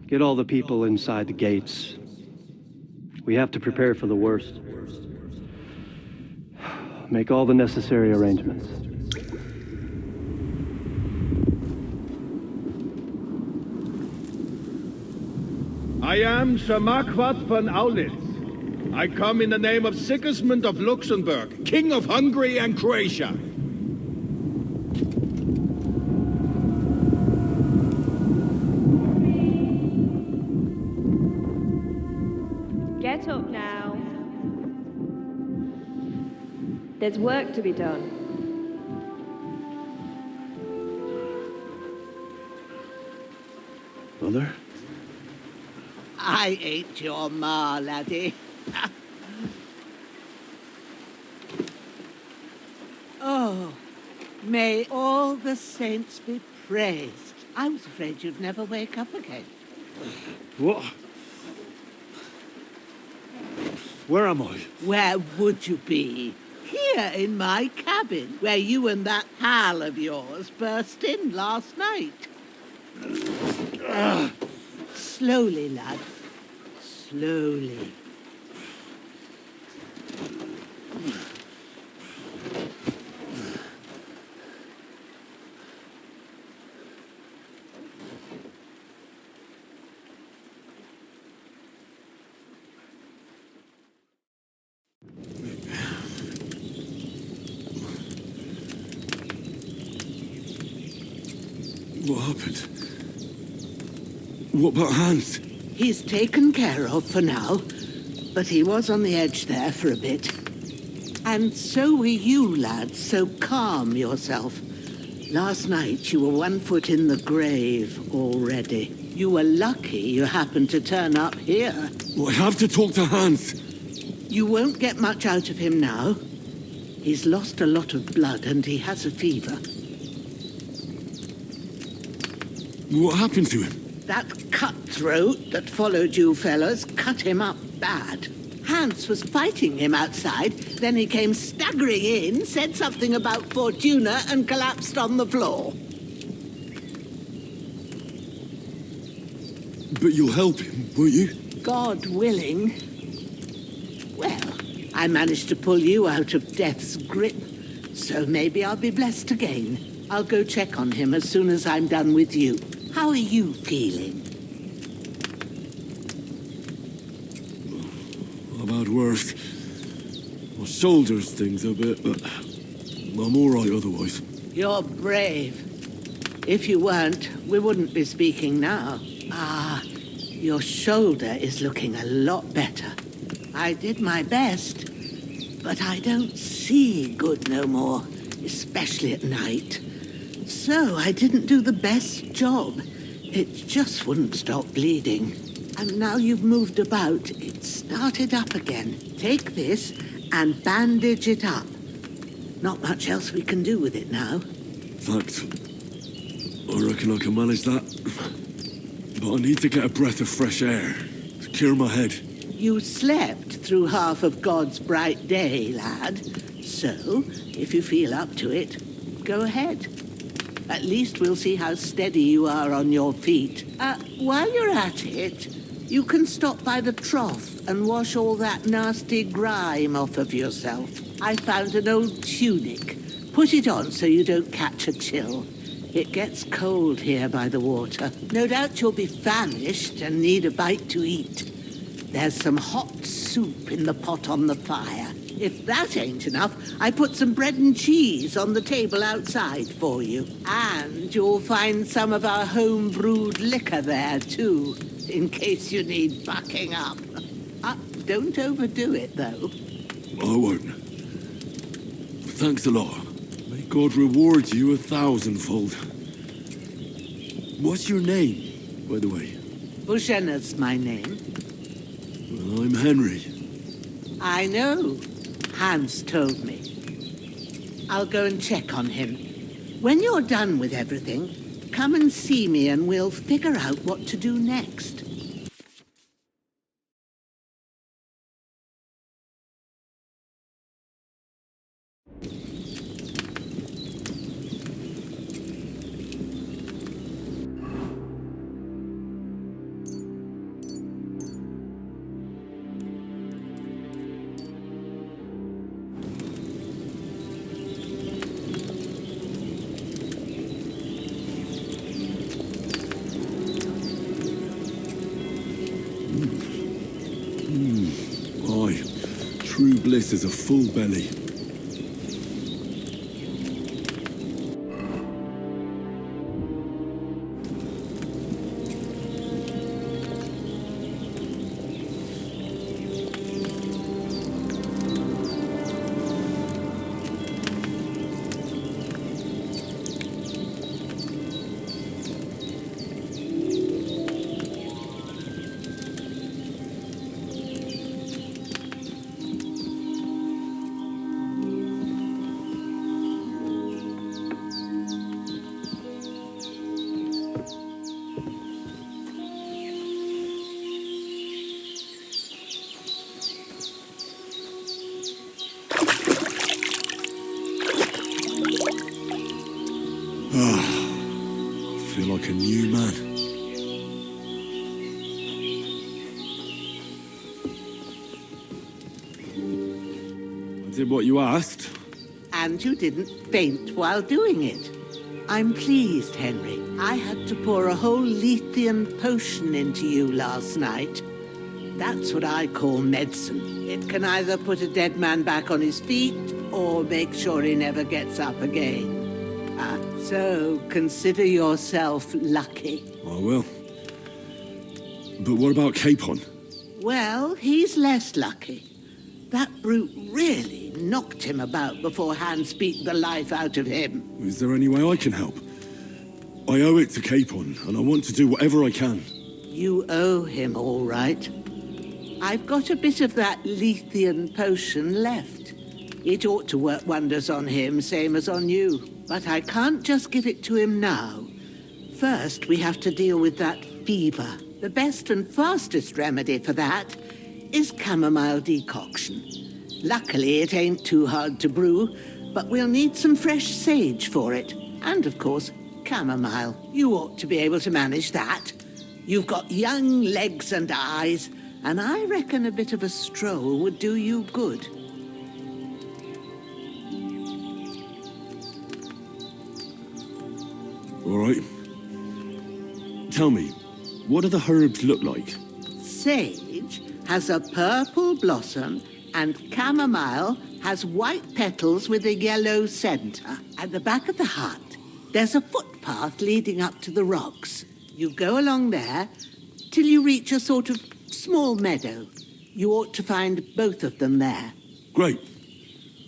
N: Get all the people inside the gates. We have to prepare for the worst. Make all the necessary arrangements.
O: I am Sir Marquardt von Aulitz. I come in the name of Sigismund of Luxembourg, King of Hungary and Croatia.
P: Get up now. There's work to be done.
L: Mother?
M: I ain't your ma, laddie. Oh, may all the saints be praised. I was afraid you'd never wake up again.
L: What? Where am I?
M: Where would you be? Here in my cabin, where you and that pal of yours burst in last night. Slowly, lad. Slowly.
D: What happened? What about Hans?
M: He's taken care of for now, but he was on the edge there for a bit. And so were you, lad, so calm yourself. Last night you were 1 foot in the grave already. You were lucky you happened to turn up here.
D: Well, I have to talk to Hans.
M: You won't get much out of him now. He's lost a lot of blood and he has a fever.
D: What happened to him?
M: That cutthroat that followed you fellas cut him up bad. Hans was fighting him outside, then he came staggering in, said something about Fortuna and collapsed on the floor.
D: But you'll help him, won't you?
M: God willing. Well, I managed to pull you out of death's grip, so maybe I'll be blessed again. I'll go check on him as soon as I'm done with you. How are you feeling?
D: I've had worse. My shoulder stings a bit, but I'm all right otherwise.
M: You're brave. If you weren't, we wouldn't be speaking now. Your shoulder is looking a lot better. I did my best, but I don't see good no more, especially at night. So I didn't do the best job. It just wouldn't stop bleeding. And now you've moved about, it started up again. Take this and bandage it up. Not much else we can do with it now.
D: Thanks. I reckon I can manage that. But I need to get a breath of fresh air to cure my head.
M: You slept through half of God's bright day, lad. So, if you feel up to it, go ahead. At least we'll see how steady you are on your feet. While you're at it, you can stop by the trough and wash all that nasty grime off of yourself. I found an old tunic. Put it on so you don't catch a chill. It gets cold here by the water. No doubt you'll be famished and need a bite to eat. There's some hot soup in the pot on the fire. If that ain't enough, I put some bread and cheese on the table outside for you. And you'll find some of our home-brewed liquor there, too, in case you need bucking up. Don't overdo it, though.
D: I won't. Thanks a lot. May God reward you 1,000-fold. What's your name, by the way?
M: Bushenna's my name.
D: Well, I'm Henry.
M: I know. Hans told me. I'll go and check on him. When you're done with everything, come and see me and we'll figure out what to do next.
D: Aye, true bliss is a full belly. I feel like a new man. I did what you asked.
M: And you didn't faint while doing it. I'm pleased, Henry. I had to pour a whole Lethean potion into you last night. That's what I call medicine. It can either put a dead man back on his feet or make sure he never gets up again. So, consider yourself lucky.
D: I will. But what about Capon?
M: Well, he's less lucky. That brute really knocked him about before Hans beat the life out of him.
D: Is there any way I can help? I owe it to Capon, and I want to do whatever I can.
M: You owe him, all right. I've got a bit of that Lethean potion left. It ought to work wonders on him, same as on you. But I can't just give it to him now. First, we have to deal with that fever. The best and fastest remedy for that is chamomile decoction. Luckily, it ain't too hard to brew, but we'll need some fresh sage for it. And, of course, chamomile. You ought to be able to manage that. You've got young legs and eyes, and I reckon a bit of a stroll would do you good.
D: All right. Tell me, what do the herbs look like?
M: Sage has a purple blossom, and chamomile has white petals with a yellow center. At the back of the hut, there's a footpath leading up to the rocks. You go along there till you reach a sort of small meadow. You ought to find both of them there.
D: Great.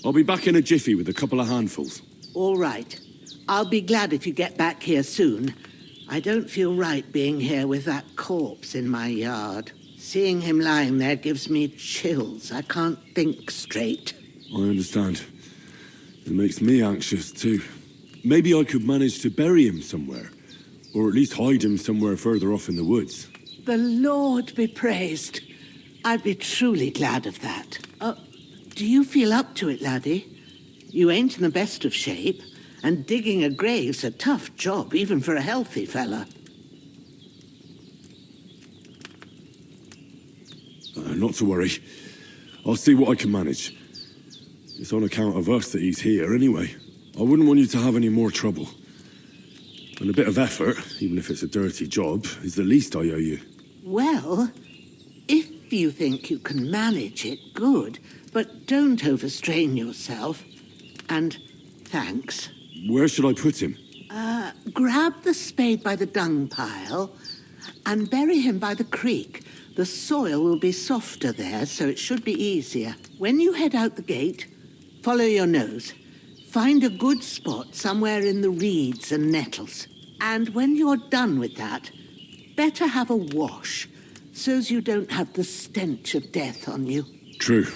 D: I'll be back in a jiffy with a couple of handfuls.
M: All right. I'll be glad if you get back here soon. I don't feel right being here with that corpse in my yard. Seeing him lying there gives me chills. I can't think straight.
D: I understand. It makes me anxious, too. Maybe I could manage to bury him somewhere. Or at least hide him somewhere further off in the woods.
M: The Lord be praised. I'd be truly glad of that. Do you feel up to it, laddie? You ain't in the best of shape, and digging a grave's a tough job, even for a healthy fella.
D: Not to worry. I'll see what I can manage. It's on account of us that he's here, anyway. I wouldn't want you to have any more trouble. And a bit of effort, even if it's a dirty job, is the least I owe you.
M: Well, if you think you can manage it, good. But don't overstrain yourself. And thanks.
D: Where should I put him?
M: Grab the spade by the dung pile and bury him by the creek. The soil will be softer there, so it should be easier. When you head out the gate, follow your nose. Find a good spot somewhere in the reeds and nettles. And when you're done with that, better have a wash, so's you don't have the stench of death on you.
D: True.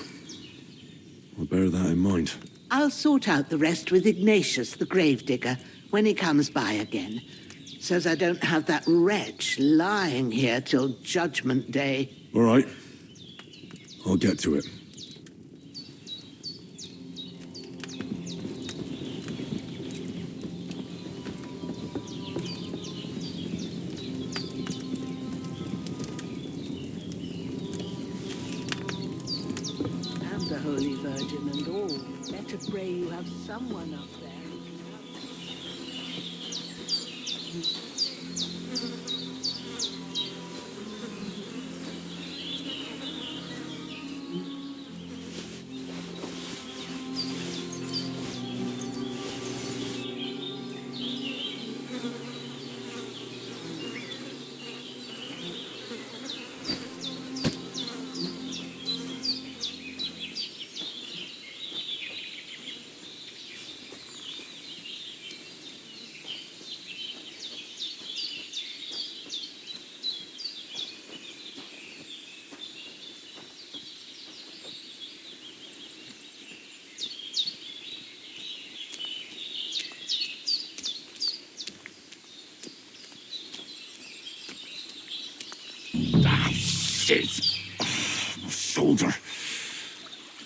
D: I'll bear that in mind.
M: I'll sort out the rest with Ignatius, the gravedigger, when he comes by again, so's I don't have that wretch lying here till Judgment Day.
D: All right. I'll get to it.
M: And the Holy Virgin and all. Better pray you have someone up there.
D: Ah, shit! Oh, my shoulder.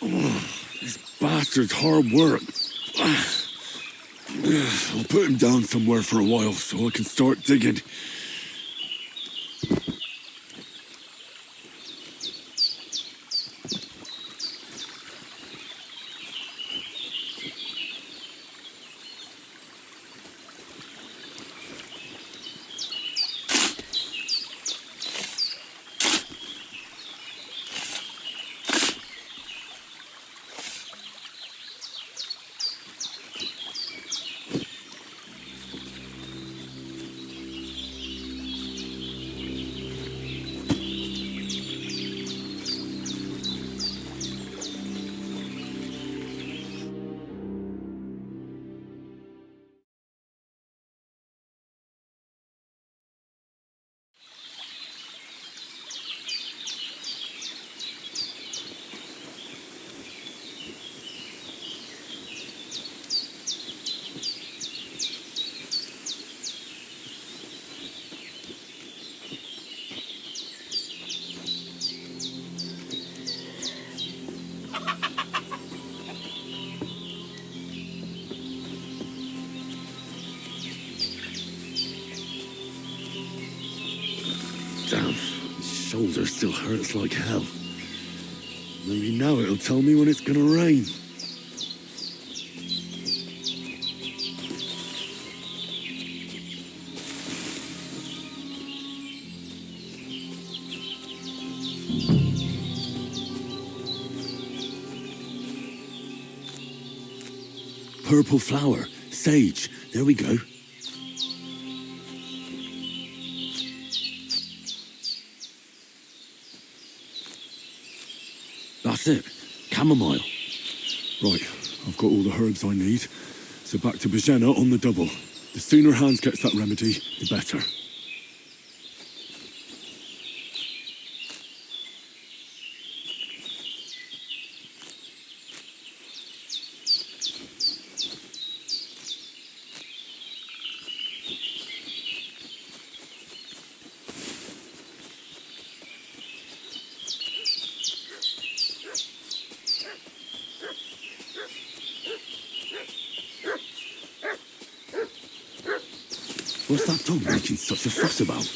D: Oh, this bastard's hard work. I'll put him down somewhere for a while so I can start digging. shoulder still hurts like hell. Maybe now it'll tell me when it's gonna rain. Purple flower, sage, there we go. That's it, chamomile. Right, I've got all the herbs I need, so back to Bajena on the double. The sooner Hans gets that remedy, the better. What's that dog making such a fuss about?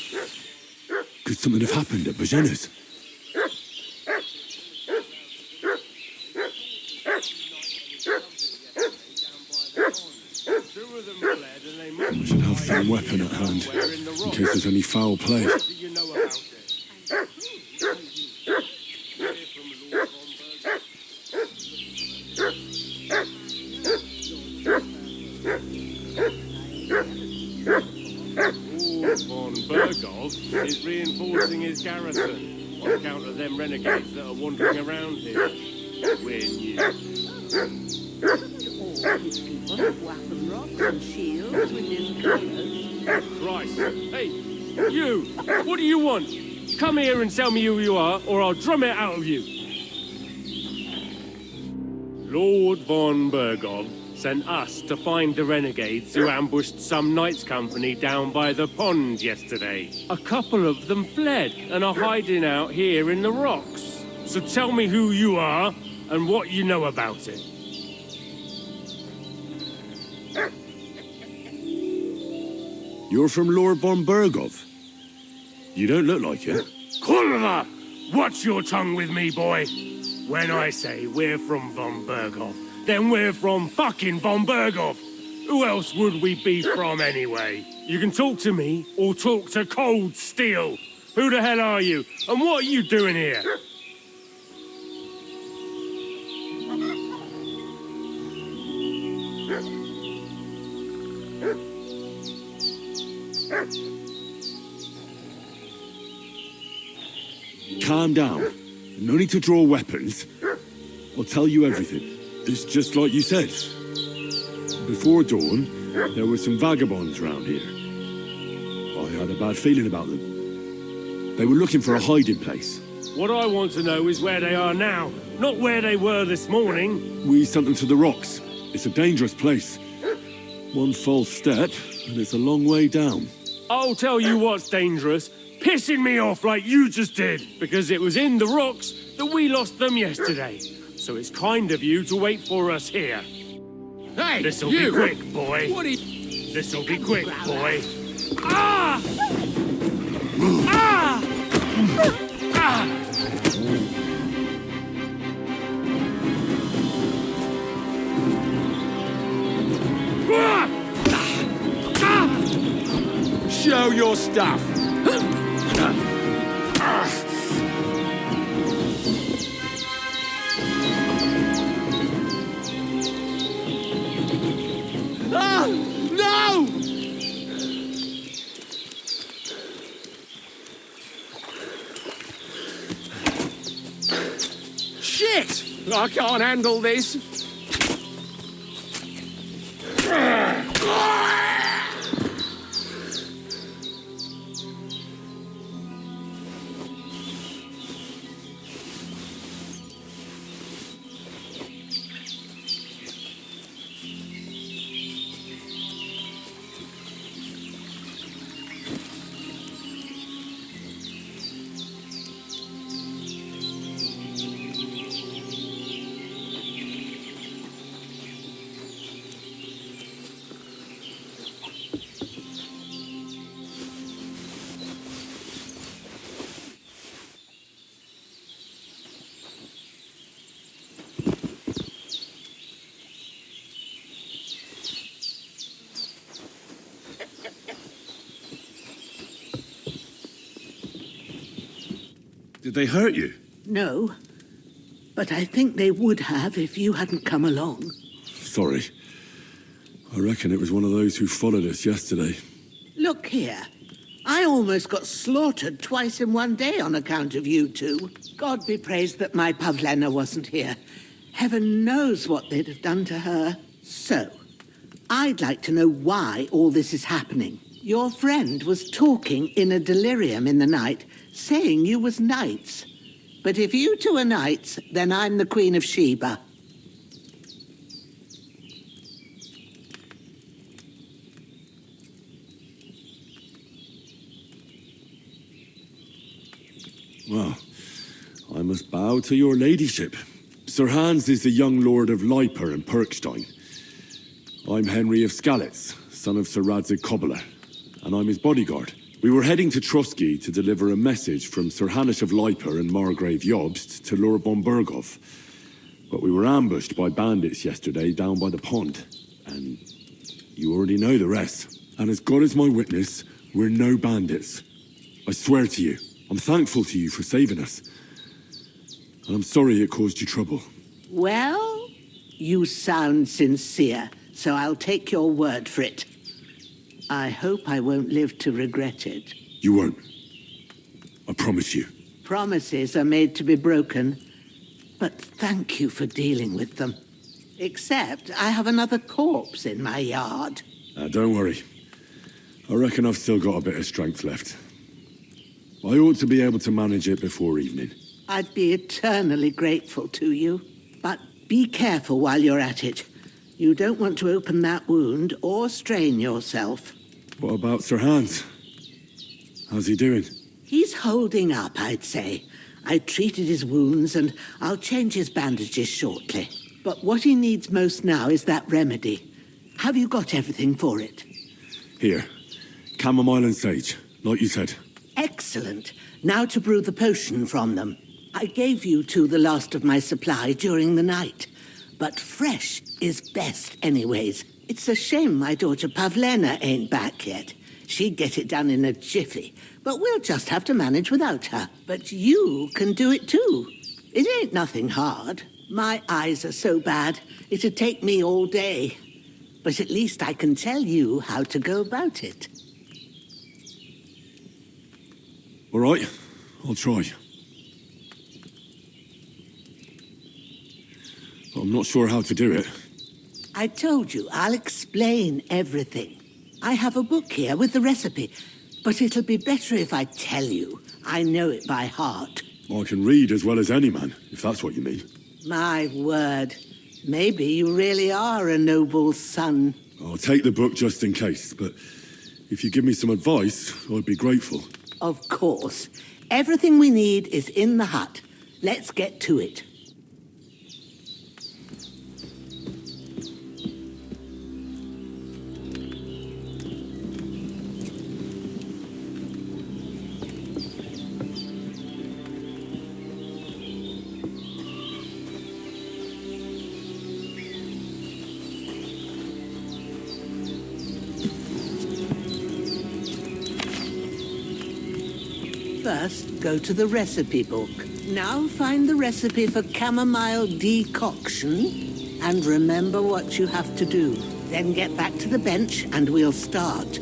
D: Could something have happened at Bajena's? I should have some weapon at hand, in case there's any foul play.
Q: Von Bergov is reinforcing his garrison on account of them renegades that are wandering around here. We're new.
M: All his people have weapon rocks and shields with his colours.
Q: Christ. Hey, you! What do you want? Come here and tell me who you are, or I'll drum it out of you. Lord von Bergov sent us to find the renegades who ambushed some knights' company down by the pond yesterday. A couple of them fled and are hiding out here in the rocks. So tell me who you are and what you know about it.
D: You're from Lord von Bergov? You don't look like it.
Q: Kulva! Watch your tongue with me, boy. When I say we're from von Bergov, then we're from fucking von Bergov. Who else would we be from anyway? You can talk to me or talk to cold steel. Who the hell are you? And what are you doing here?
D: Calm down. No need to draw weapons. I'll tell you everything. It's just like you said. Before dawn, there were some vagabonds round here. I had a bad feeling about them. They were looking for a hiding place.
Q: What I want to know is where they are now, not where they were this morning.
D: We sent them to the rocks. It's a dangerous place. One false step, and it's a long way down.
Q: I'll tell you what's dangerous. Pissing me off like you just did. Because it was in the rocks that we lost them yesterday. So it's kind of you to wait for us here.
E: Hey,
Q: This'll
E: you!
Q: be quick, boy.
E: What are you...
Q: This'll be quick, boy. Ah! Ah! Ah!
E: Show your stuff! Ah! No! Shit! I can't handle this.
D: Did they hurt you?
M: No, but I think they would have if you hadn't come along.
D: Sorry. I reckon it was one of those who followed us yesterday.
M: Look here. I almost got slaughtered twice in one day on account of you two. God be praised that my Pavlena wasn't here. Heaven knows what they'd have done to her. So, I'd like to know why all this is happening. Your friend was talking in a delirium in the night, saying you was knights. But if you two are knights, then I'm the Queen of Sheba.
D: Well, I must bow to your ladyship. Sir Hans is the young lord of Leiper and Perkstein. I'm Henry of Skalitz, son of Sir Radzig Cobbler, and I'm his bodyguard. We were heading to Trotsky to deliver a message from Sir Hanish of Leiper and Margrave Jobst to Lord Bombergov. But we were ambushed by bandits yesterday down by the pond, and you already know the rest. And as God is my witness, we're no bandits. I swear to you. I'm thankful to you for saving us. And I'm sorry it caused you trouble.
M: Well, you sound sincere, so I'll take your word for it. I hope I won't live to regret it.
D: You won't. I promise you.
M: Promises are made to be broken, but thank you for dealing with them. Except I have another corpse in my yard.
D: Don't worry. I reckon I've still got a bit of strength left. I ought to be able to manage it before evening.
M: I'd be eternally grateful to you. But be careful while you're at it. You don't want to open that wound or strain yourself.
D: What about Sir Hans? How's he doing?
M: He's holding up, I'd say. I treated his wounds and I'll change his bandages shortly. But what he needs most now is that remedy. Have you got everything for it?
D: Here. Chamomile and sage, like you said.
M: Excellent. Now to brew the potion from them. I gave you two the last of my supply during the night. But fresh is best anyways. It's a shame my daughter Pavlena ain't back yet. She'd get it done in a jiffy. But we'll just have to manage without her. But you can do it too. It ain't nothing hard. My eyes are so bad, it'd take me all day. But at least I can tell you how to go about it.
D: All right, I'll try. But I'm not sure how to do it.
M: I told you, I'll explain everything. I have a book here with the recipe, but it'll be better if I tell you. I know it by heart.
D: I can read as well as any man, if that's what you mean.
M: My word. Maybe you really are a noble son.
D: I'll take the book just in case, but if you give me some advice, I'd be grateful.
M: Of course. Everything we need is in the hut. Let's get to it. First, go to the recipe book. Now find the recipe for chamomile decoction and remember what you have to do. Then get back to the bench and we'll start.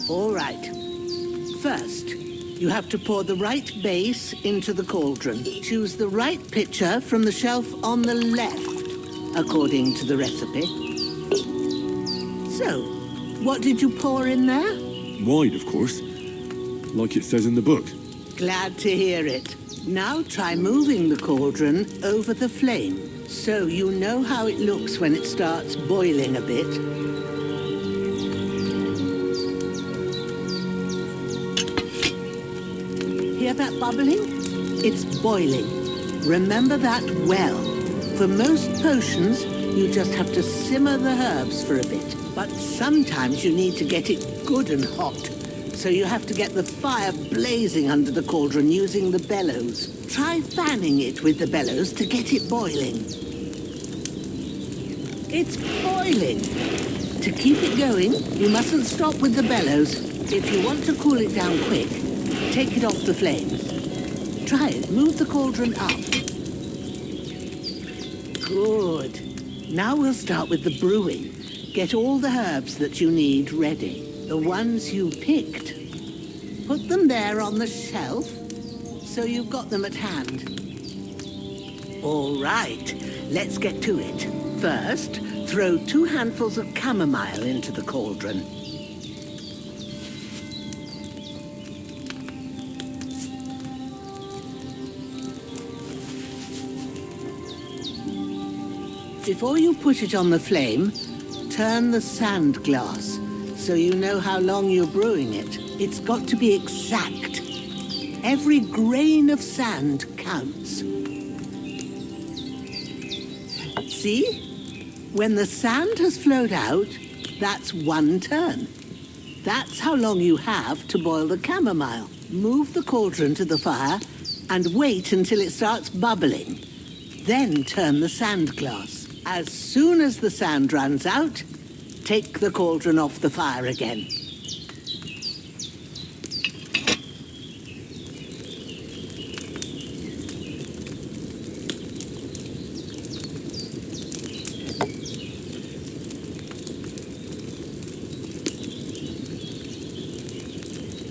M: All right. First, you have to pour the right base into the cauldron. Choose the right pitcher from the shelf on the left, according to the recipe. So, what did you pour in there?
D: Wine, of course. Like it says in the book.
M: Glad to hear it. Now try moving the cauldron over the flame, so you know how it looks when it starts boiling a bit. Hear that bubbling? It's boiling. Remember that well. For most potions, you just have to simmer the herbs for a bit. But sometimes you need to get it good and hot. So you have to get the fire blazing under the cauldron using the bellows. Try fanning it with the bellows to get it boiling. It's boiling. To keep it going, you mustn't stop with the bellows. If you want to cool it down quick, take it off the flames. Try it. Move the cauldron up. Good. Now we'll start with the brewing. Get all the herbs that you need ready. The ones you picked. Put them there on the shelf, so you've got them at hand. All right, let's get to it. First, throw 2 handfuls of chamomile into the cauldron. Before you put it on the flame, turn the sand glass so you know how long you're brewing it. It's got to be exact. Every grain of sand counts. See? When the sand has flowed out, that's 1 turn. That's how long you have to boil the chamomile. Move the cauldron to the fire and wait until it starts bubbling. Then turn the sand glass. As soon as the sand runs out, take the cauldron off the fire again.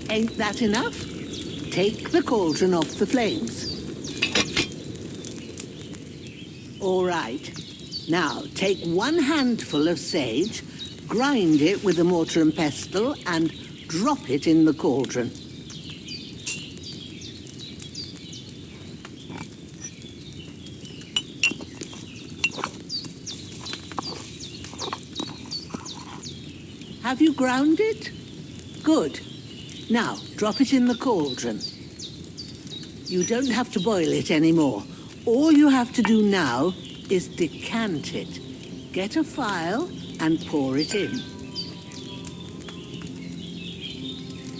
M: Ain't that enough? Take the cauldron off the flames. All right. Now, take 1 handful of sage, grind it with a mortar and pestle, and drop it in the cauldron. Have you ground it? Good. Now, drop it in the cauldron. You don't have to boil it anymore. All you have to do now is decant it. Get a phial and pour it in.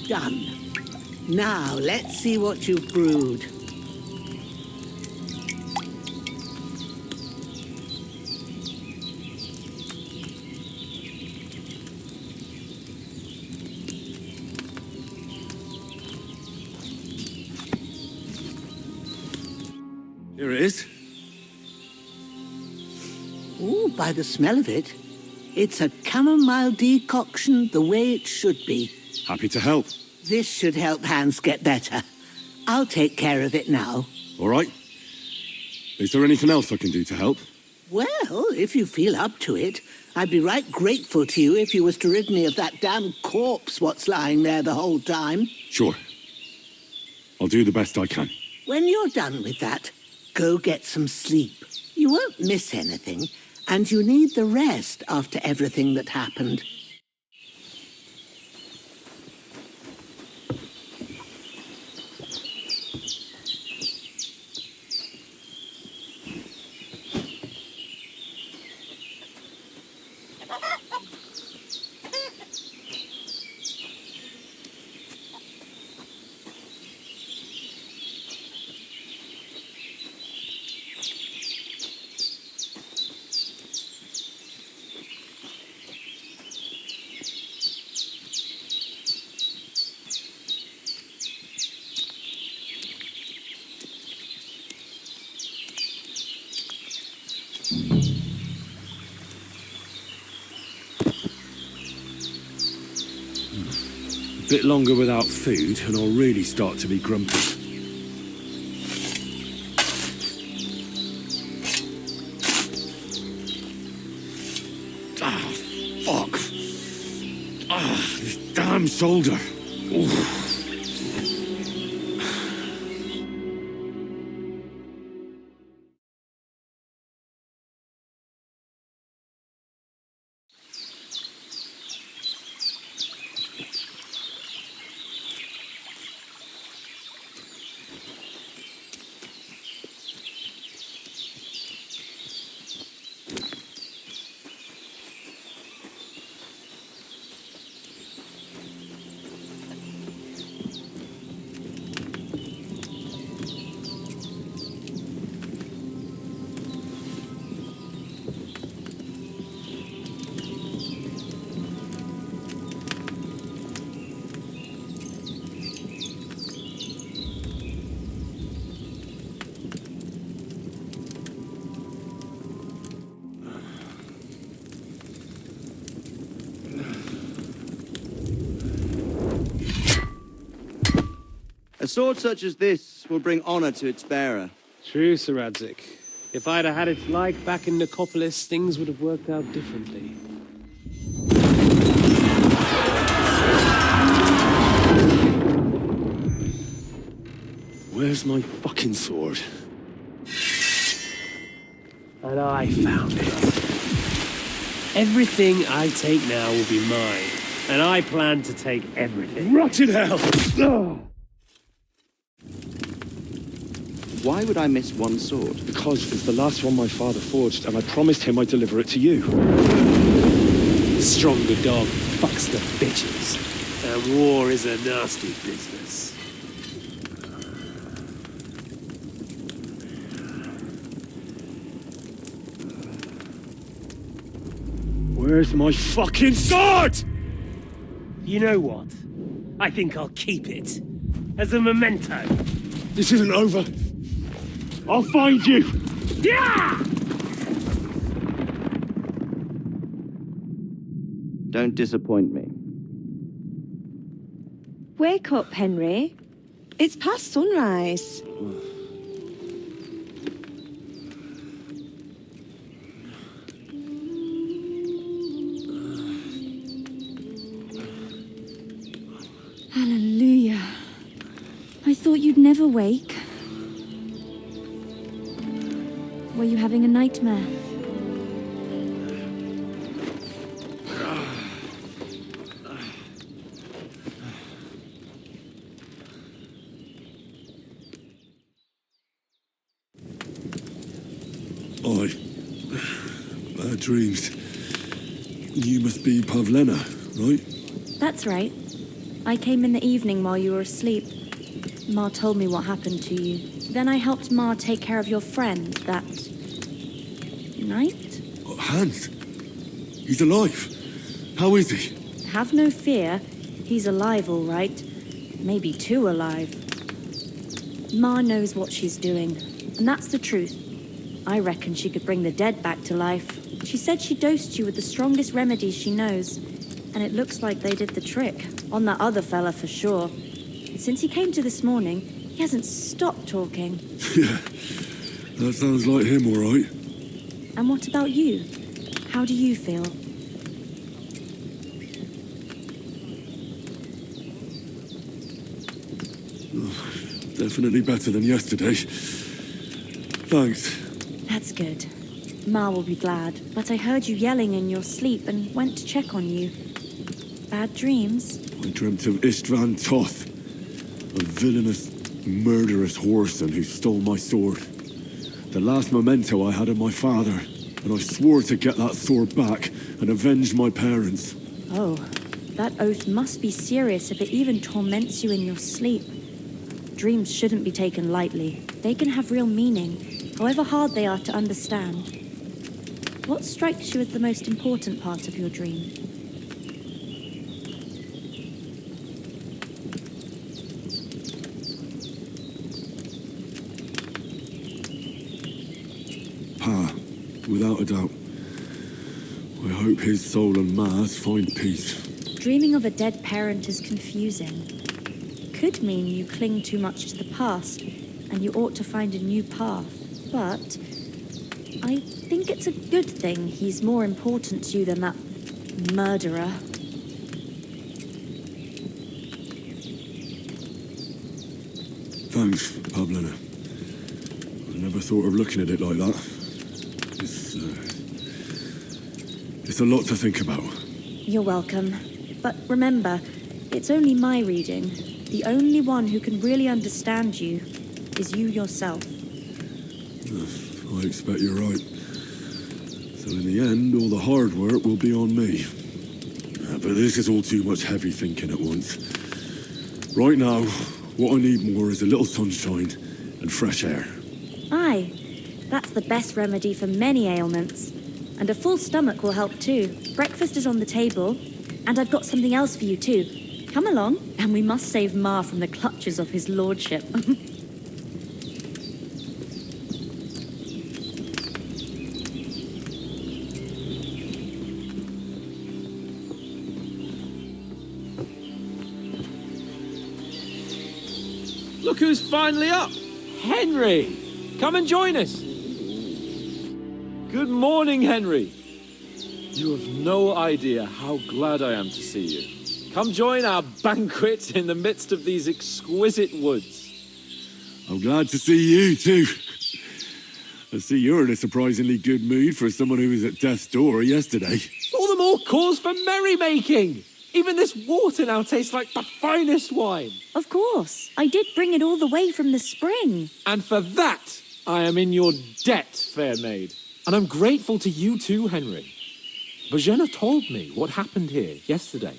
M: Done. Now, let's see what you've brewed.
D: Here it is.
M: Ooh, by the smell of it, it's a chamomile decoction the way it should be.
D: Happy to help.
M: This should help Hans get better. I'll take care of it now.
D: All right. Is there anything else I can do to help?
M: Well, if you feel up to it, I'd be right grateful to you if you was to rid me of that damn corpse what's lying there the whole time.
D: Sure. I'll do the best I can.
M: When you're done with that, go get some sleep. You won't miss anything, and you need the rest after everything that happened.
I: A bit longer without food, and I'll really start to be grumpy.
D: Ah, fuck. Ah, this damn shoulder. Oof.
R: sword such as this will bring honor to its bearer.
A: True, Sir Radzik. If I'd have had its like back in Nicopolis, things would have worked out differently.
I: Where's my fucking sword?
A: And I found it. Everything I take now will be mine, and I plan to take everything.
I: Rotted hell!
R: Why would I miss one sword?
I: Because it's the last one my father forged, and I promised him I'd deliver it to you.
A: The stronger dog fucks the bitches, and war is a nasty business.
I: Where's my fucking sword?
A: You know what? I think I'll keep it. As a memento.
I: This isn't over. I'll find you!
A: Yeah!
R: Don't disappoint me.
P: Wake up, Henry. It's past sunrise.
B: Hallelujah. I thought you'd never wake. Were you having a nightmare?
D: Bad dreams. You must be Pavlena, right?
B: That's right. I came in the evening while you were asleep. Ma told me what happened to you. Then I helped Ma take care of your friend that night?
D: Hans! He's alive! How is he?
B: Have no fear. He's alive, all right. Maybe too alive. Ma knows what she's doing, and that's the truth. I reckon she could bring the dead back to life. She said she dosed you with the strongest remedies she knows, and it looks like they did the trick. On that other fella for sure. Since he came to this morning, he hasn't stopped talking.
D: Yeah, that sounds like him, all right.
B: And what about you? How do you feel?
D: Definitely better than yesterday. Thanks.
B: That's good. Ma will be glad. But I heard you yelling in your sleep and went to check on you. Bad dreams?
D: I dreamt of Istvan Toth, a villainous, murderous whoreson who stole my sword. The last memento I had of my father, and I swore to get that sword back and avenge my parents.
B: Oh, that oath must be serious if it even torments you in your sleep. Dreams shouldn't be taken lightly. They can have real meaning, however hard they are to understand. What strikes you as the most important part of your dream?
D: Pa, without a doubt. I hope his soul and Ma's find peace.
B: Dreaming of a dead parent is confusing. Could mean you cling too much to the past, and you ought to find a new path. But I think it's a good thing he's more important to you than that murderer.
D: Thanks, Pavlena. I never thought of looking at it like that. It's a lot to think about.
B: You're welcome. But remember, it's only my reading. The only one who can really understand you is you yourself.
D: I expect you're right. So in the end, all the hard work will be on me. But this is all too much heavy thinking at once. Right now, what I need more is a little sunshine and fresh air.
B: Aye, that's the best remedy for many ailments. And a full stomach will help too. Breakfast is on the table, and I've got something else for you too. Come along, and we must save Ma from the clutches of his lordship.
A: Look who's finally up. Henry, come and join us.
S: Good morning, Henry. You have no idea how glad I am to see you. Come join our banquet in the midst of these exquisite woods.
D: I'm glad to see you too. I see you're in a surprisingly good mood for someone who was at death's door yesterday.
A: All the more cause for merrymaking. Even this water now tastes like the finest wine.
B: Of course. I did bring it all the way from the spring.
S: And for that, I am in your debt, fair maid. And I'm grateful to you too, Henry. Bojena told me what happened here yesterday.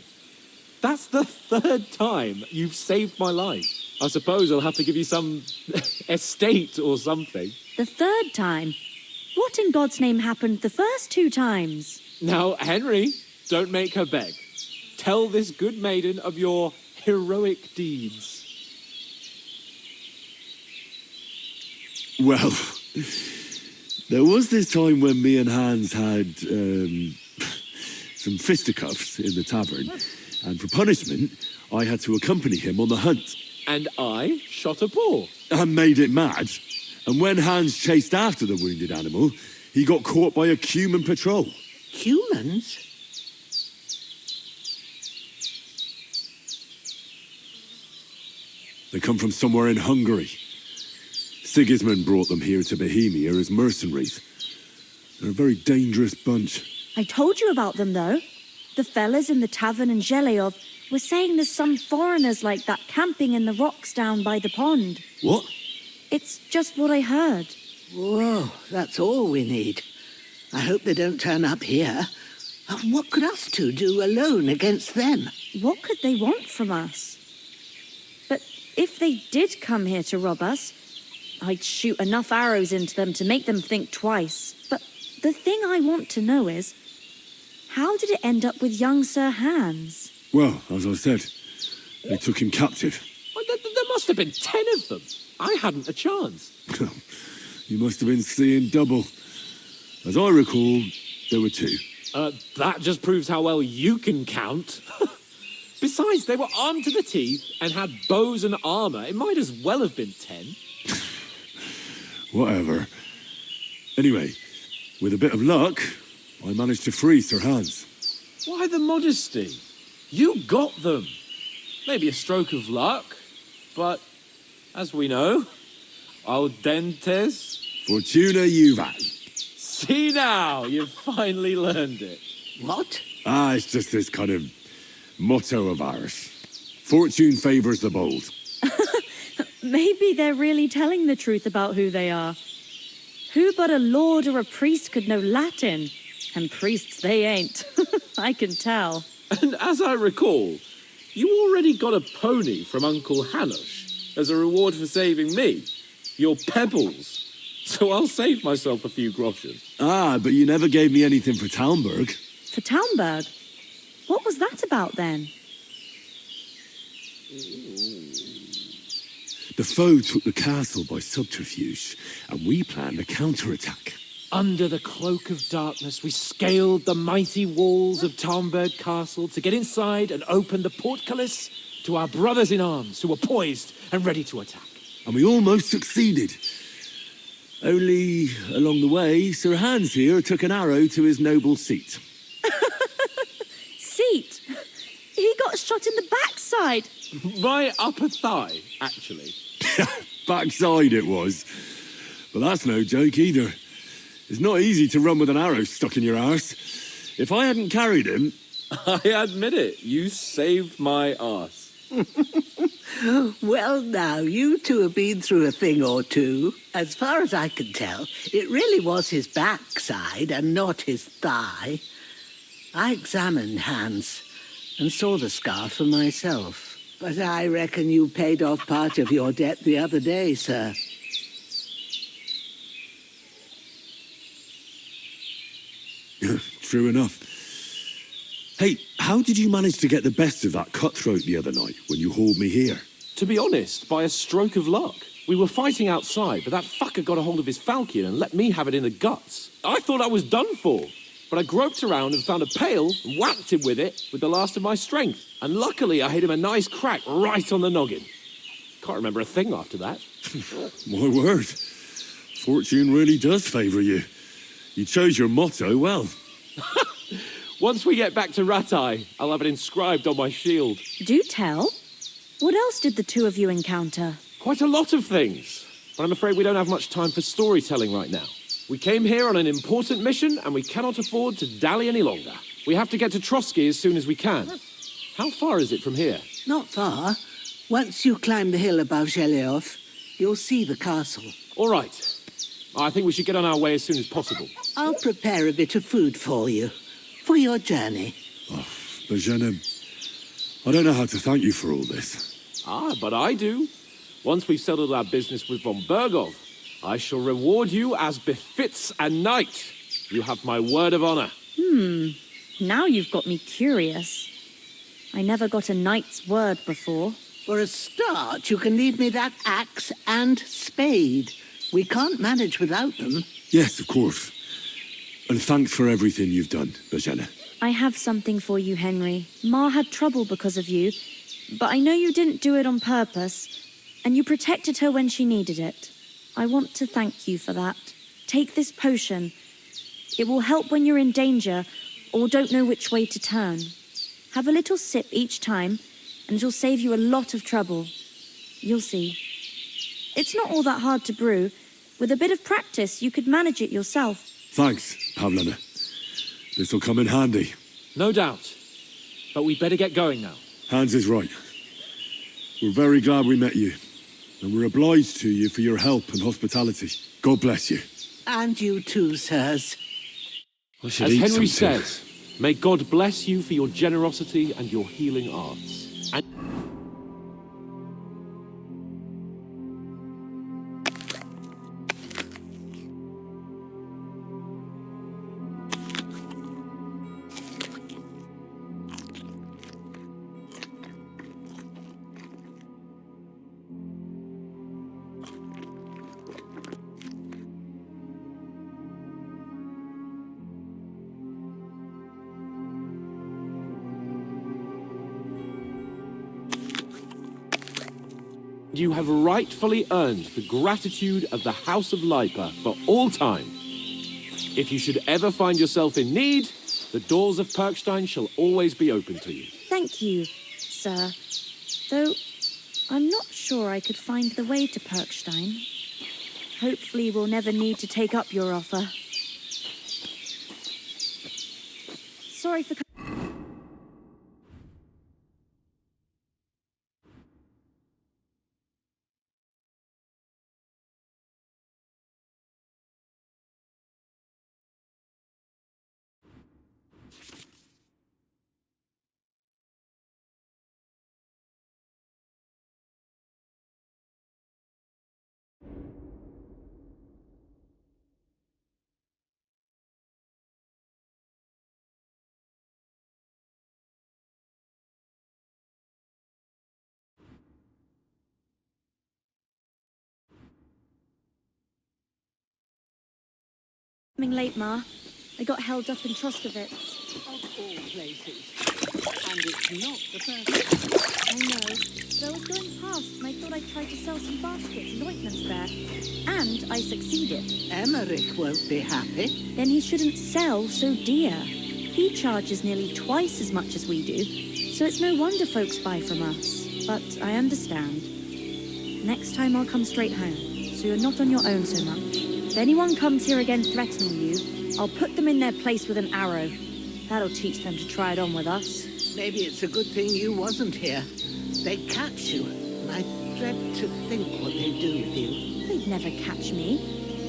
S: That's the 3rd time you've saved my life. I suppose I'll have to give you some estate or something.
B: The 3rd time? What in God's name happened the first 2 times?
S: Now, Henry, don't make her beg. Tell this good maiden of your heroic deeds.
D: Well, there was this time when me and Hans had some fisticuffs in the tavern, and for punishment, I had to accompany him on the hunt.
S: And I shot a boar.
D: And made it mad. And when Hans chased after the wounded animal, he got caught by a human patrol.
M: Humans?
D: They come from somewhere in Hungary. Sigismund brought them here to Bohemia as mercenaries. They're a very dangerous bunch.
B: I told you about them, though. The fellas in the tavern in Zheleov were saying there's some foreigners like that camping in the rocks down by the pond.
D: What?
B: It's just what I heard.
M: Whoa, that's all we need. I hope they don't turn up here. What could us two do alone against them?
B: What could they want from us? But if they did come here to rob us, I'd shoot enough arrows into them to make them think twice. But the thing I want to know is, how did it end up with young Sir Hans?
D: Well, as I said, they took him captive.
S: Well, there must have been 10 of them. I hadn't a chance.
D: You must have been seeing double. As I recall, there were 2.
S: That just proves how well you can count. Besides, they were armed to the teeth and had bows and armor. It might as well have been 10.
D: Whatever. Anyway, with a bit of luck, I managed to free Sir Hans.
S: Why the modesty? You got them. Maybe a stroke of luck, but as we know, audentes
D: Fortuna juvat.
S: See now, you've finally learned it.
M: What?
D: It's just this kind of motto of ours. Fortune favours the bold.
B: Maybe they're really telling the truth about who they are. Who but a lord or a priest could know Latin? And priests they ain't. I can tell.
S: And as I recall, you already got a pony from Uncle Hanush as a reward for saving me. Your pebbles. So I'll save myself a few groschen.
D: But you never gave me anything for Talmberg.
B: For Talmberg? What was that about then?
D: The foe took the castle by subterfuge, and we planned a counterattack.
S: Under the cloak of darkness, we scaled the mighty walls of Talmberg Castle to get inside and open the portcullis to our brothers in arms who were poised and ready to attack.
D: And we almost succeeded. Only, along the way, Sir Hans here took an arrow to his noble seat.
B: Seat? He got shot in the backside.
S: My upper thigh, actually.
D: Backside it was. But that's no joke either. It's not easy to run with an arrow stuck in your arse. If I hadn't carried him...
S: I admit it, you saved my arse.
M: Well, now, you two have been through a thing or two. As far as I can tell, it really was his backside and not his thigh. I examined Hans and saw the scar for myself. But I reckon you paid off part of your debt the other day, sir.
D: True enough. Hey, how did you manage to get the best of that cutthroat the other night when you hauled me here?
S: To be honest, by a stroke of luck. We were fighting outside, but that fucker got a hold of his falchion and let me have it in the guts. I thought I was done for, but I groped around and found a pail and whacked him with it with the last of my strength. And luckily, I hit him a nice crack right on the noggin. Can't remember a thing after that.
D: My word. Fortune really does favour you. You chose your motto well.
S: Once we get back to Ratai, I'll have it inscribed on my shield.
B: Do tell. What else did the two of you encounter?
S: Quite a lot of things. But I'm afraid we don't have much time for storytelling right now. We came here on an important mission, and we cannot afford to dally any longer. We have to get to Trotsky as soon as we can. How far is it from here?
M: Not far. Once you climb the hill above Zheleov, you'll see the castle.
S: All right. I think we should get on our way as soon as possible.
M: I'll prepare a bit of food for you, for your journey.
D: Bozhena, I don't know how to thank you for all this.
S: Ah, but I do. Once we've settled our business with von Bergov, I shall reward you as befits a knight. You have my word of honor.
B: Now you've got me curious. I never got a knight's word before.
M: For a start, you can leave me that axe and spade. We can't manage without them.
D: Yes, of course. And thanks for everything you've done, Bozhena.
B: I have something for you, Henry. Ma had trouble because of you, but I know you didn't do it on purpose, and you protected her when she needed it. I want to thank you for that. Take this potion. It will help when you're in danger or don't know which way to turn. Have a little sip each time, and it'll save you a lot of trouble. You'll see. It's not all that hard to brew. With a bit of practice, you could manage it yourself.
D: Thanks, Pavlena. This'll come in handy.
S: No doubt. But we'd better get going now.
D: Hans is right. We're very glad we met you. And we're obliged to you for your help and hospitality. God bless you.
M: And you too, sirs.
D: I should
S: As
D: eat
S: Henry
D: something.
S: says, may God bless you for your generosity and your healing arts. And you have rightfully earned the gratitude of the House of Lipa for all time. If you should ever find yourself in need, the doors of Perkstein shall always be open to you.
B: Thank you, sir. Though, I'm not sure I could find the way to Perkstein. Hopefully we'll never need to take up your offer. Sorry for... Coming late, Ma. I got held up in Troskovitz.
M: Of all places. And it's not the first.
B: I know, but I was going past and I thought I'd try to sell some baskets and ointments there. And I succeeded.
M: Emmerich won't be happy.
B: Then he shouldn't sell so dear. He charges nearly twice as much as we do, so it's no wonder folks buy from us. But I understand. Next time I'll come straight home, so you're not on your own so much. If anyone comes here again threatening you, I'll put them in their place with an arrow. That'll teach them to try it on with us.
M: Maybe it's a good thing you wasn't here. They'd catch you, and I dread to think what they'd do with you.
B: They'd never catch me.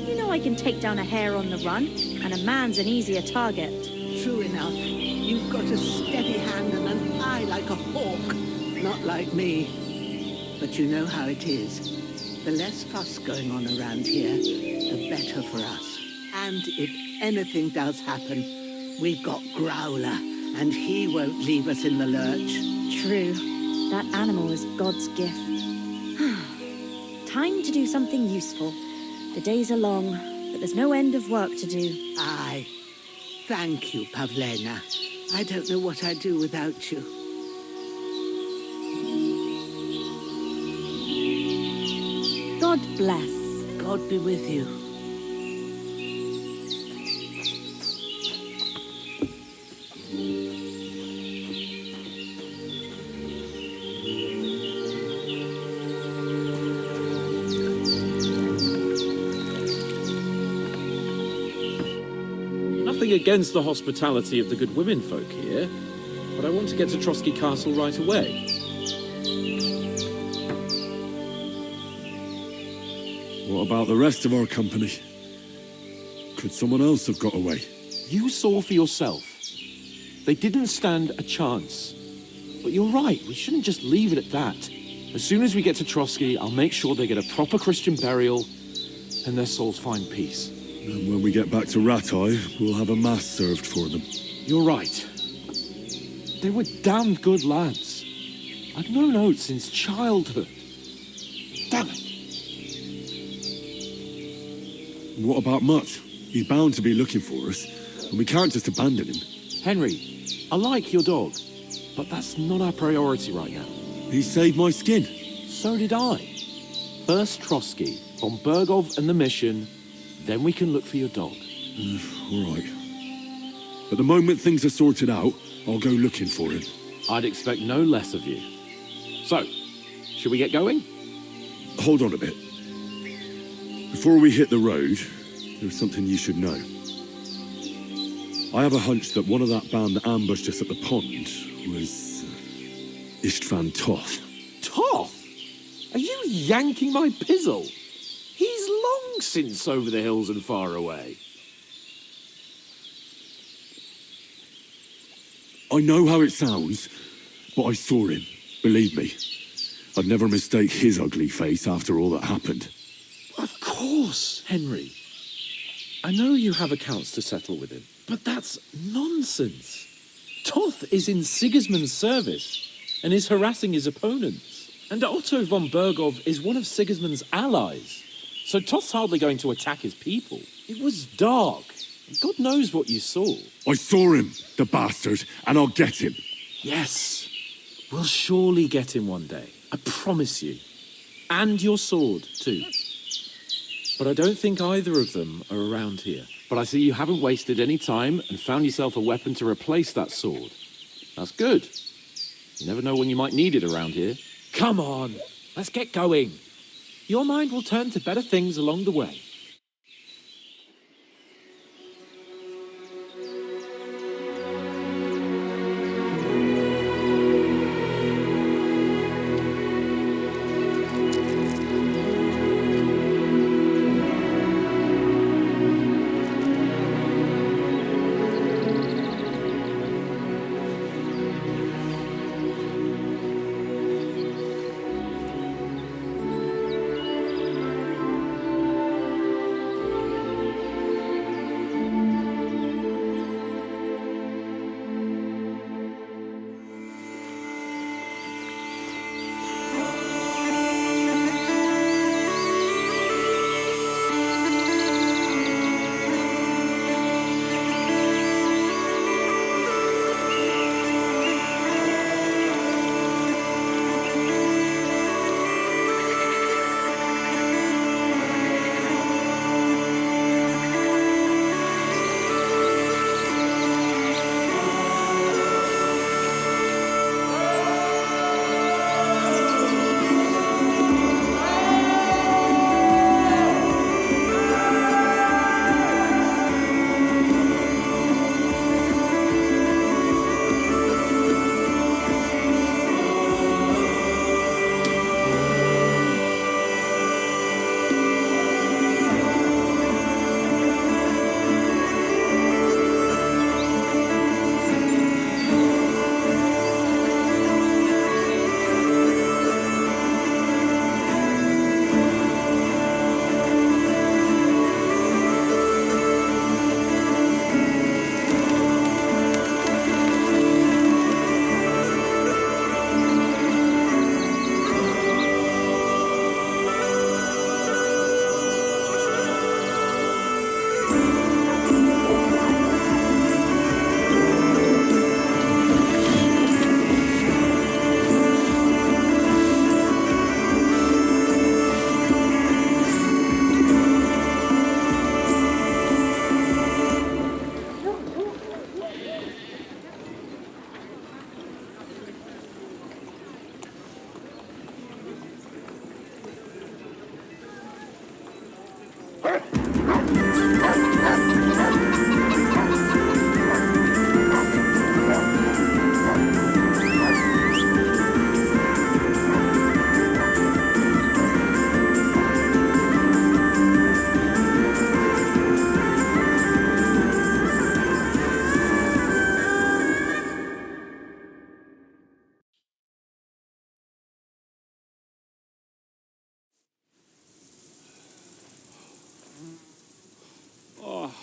B: You know I can take down a hare on the run, and a man's an easier target.
M: True enough. You've got a steady hand and an eye like a hawk. Not like me. But you know how it is. The less fuss going on around here, the better for us. And if anything does happen, we've got Growler, and he won't leave us in the lurch.
B: True. That animal is God's gift. Time to do something useful. The days are long, but there's no end of work to do.
M: Aye. Thank you, Pavlena. I don't know what I'd do without you.
B: God bless.
M: God be with you.
S: Nothing against the hospitality of the good women folk here, but I want to get to Trotsky Castle right away.
D: What about the rest of our company? Could someone else have got away?
S: You saw for yourself. They didn't stand a chance. But you're right, we shouldn't just leave it at that. As soon as we get to Trotsky, I'll make sure they get a proper Christian burial and their souls find peace.
D: And when we get back to Ratai, we'll have a mass served for them.
S: You're right. They were damned good lads. I've known Oates since childhood. Damn it.
D: What about Mutt? He's bound to be looking for us, and we can't just abandon him.
S: Henry, I like your dog, but that's not our priority right now.
D: He saved my skin.
S: So did I. First Trotsky, von Bergov and the mission, then we can look for your dog.
D: All right. But the moment things are sorted out, I'll go looking for him.
S: I'd expect no less of you. So, should we get going?
D: Hold on a bit. Before we hit the road, there's something you should know. I have a hunch that one of that band that ambushed us at the pond was Istvan Toth.
S: Toth? Are you yanking my pizzle? He's long since over the hills and far away.
D: I know how it sounds, but I saw him. Believe me. I'd never mistake his ugly face after all that happened.
S: Of course, Henry. I know you have accounts to settle with him, but that's nonsense. Toth is in Sigismund's service and is harassing his opponents. And Otto von Bergov is one of Sigismund's allies. So Toth's hardly going to attack his people. It was dark. God knows what you saw.
D: I saw him, the bastard, and I'll get him.
S: Yes. We'll surely get him one day. I promise you. And your sword, too. But I don't think either of them are around here. But I see you haven't wasted any time and found yourself a weapon to replace that sword. That's good. You never know when you might need it around here. Come on, let's get going. Your mind will turn to better things along the way.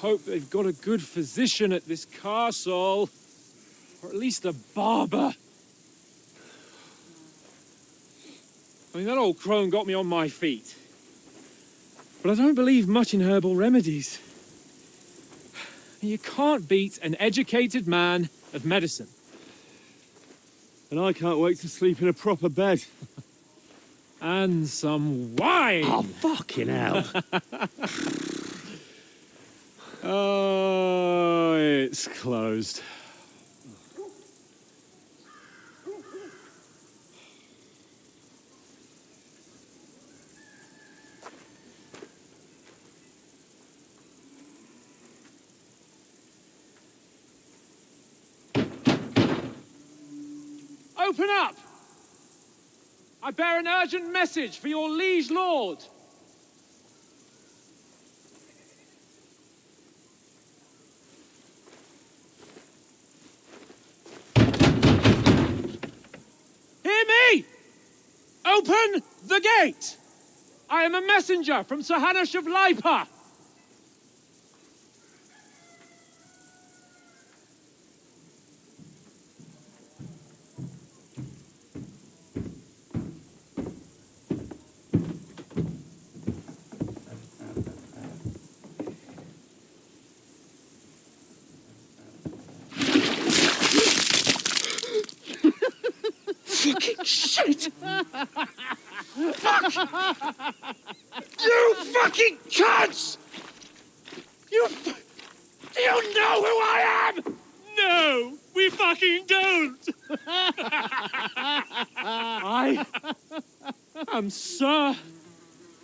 A: hope they've got a good physician at this castle. Or at least a barber. I mean, that old crone got me on my feet. But I don't believe much in herbal remedies. You can't beat an educated man of medicine.
D: And I can't wait to sleep in a proper bed.
A: And some wine!
C: Oh, fucking hell.
A: Oh, it's closed. Open up! I bear an urgent message for your liege lord. Hear me! Open the gate! I am a messenger from Sir Hanush of Lipa. Fucking shit! Fuck! You fucking cunts! Do you know who I am? No, we fucking don't! I am Sir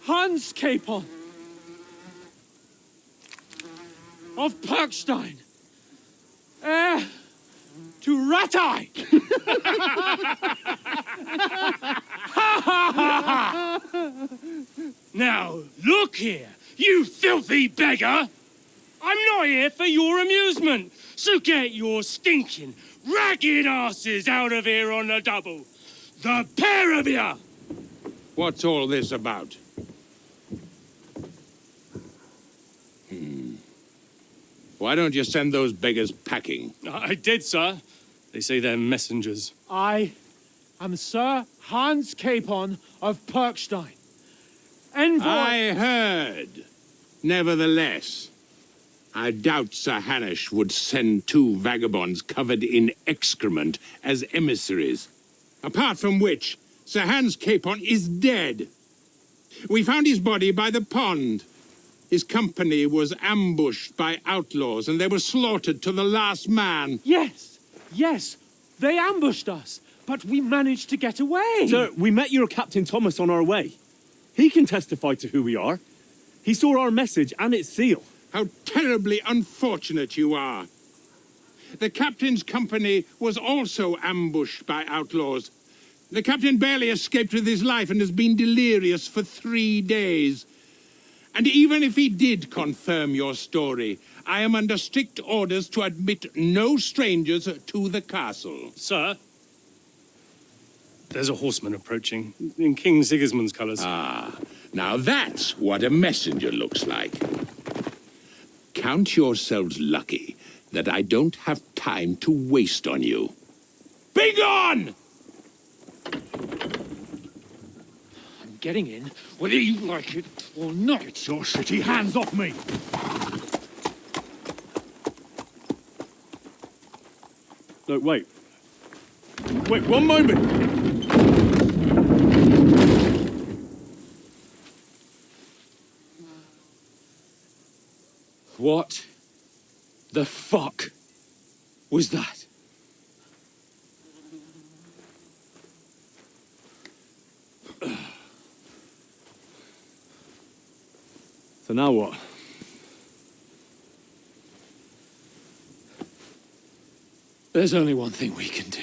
A: Hans Capon of Perkstein, heir to Ratai! Now, look here, you filthy beggar! I'm not here for your amusement, so get your stinking, ragged asses out of here on the double. The pair of you!
H: What's all this about? Why don't you send those beggars packing?
A: I did, sir. They say they're messengers. I am Sir Hans Capon of Perkstein. Envoy...
H: I heard. Nevertheless, I doubt Sir Hanush would send two vagabonds covered in excrement as emissaries. Apart from which, Sir Hans Capon is dead. We found his body by the pond. His company was ambushed by outlaws, and they were slaughtered to the last man.
A: Yes, yes, they ambushed us, but we managed to get away.
T: Sir, we met your Captain Thomas on our way. He can testify to who we are. He saw our message and its seal.
H: How terribly unfortunate you are. The captain's company was also ambushed by outlaws. The captain barely escaped with his life and has been delirious for 3 days. And even if he did confirm your story, I am under strict orders to admit no strangers to the castle.
Q: Sir, there's a horseman approaching in King Sigismund's colours.
H: Ah, now that's what a messenger looks like. Count yourselves lucky that I don't have time to waste on you. Be gone!
A: I'm getting in, whether you like it or not.
O: Get your shitty hands off me!
T: No, wait. Wait, one moment!
A: What the fuck was that?
T: So now what?
A: There's only one thing we can do.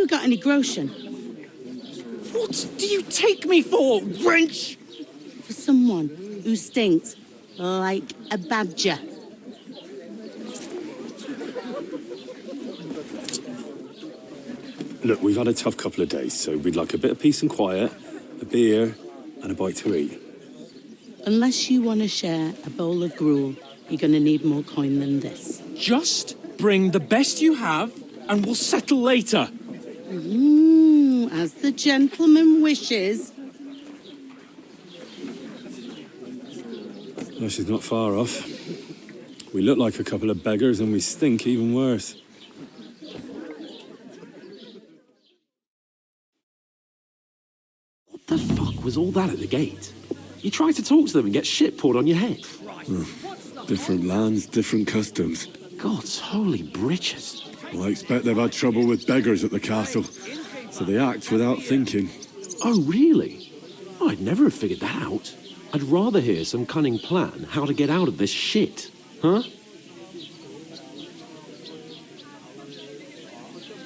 U: two got any groschen?
C: What do you take me for, wench?
U: For someone who stinks like a badger.
J: Look, we've had a tough couple of days, so we'd like a bit of peace and quiet, a beer, and a bite to eat.
U: Unless you want to share a bowl of gruel, you're going to need more coin than this.
C: Just bring the best you have, and we'll settle later.
U: As the gentleman wishes.
J: Well, she's not far off. We look like a couple of beggars, and we stink even worse.
I: What the fuck was all that at the gate? You try to talk to them and get shit poured on your head.
D: Different lands, different customs.
I: God's holy britches.
D: Well, I expect they've had trouble with beggars at the castle, so they act without thinking.
I: Oh, really? I'd never have figured that out. I'd rather hear some cunning plan how to get out of this shit. Huh?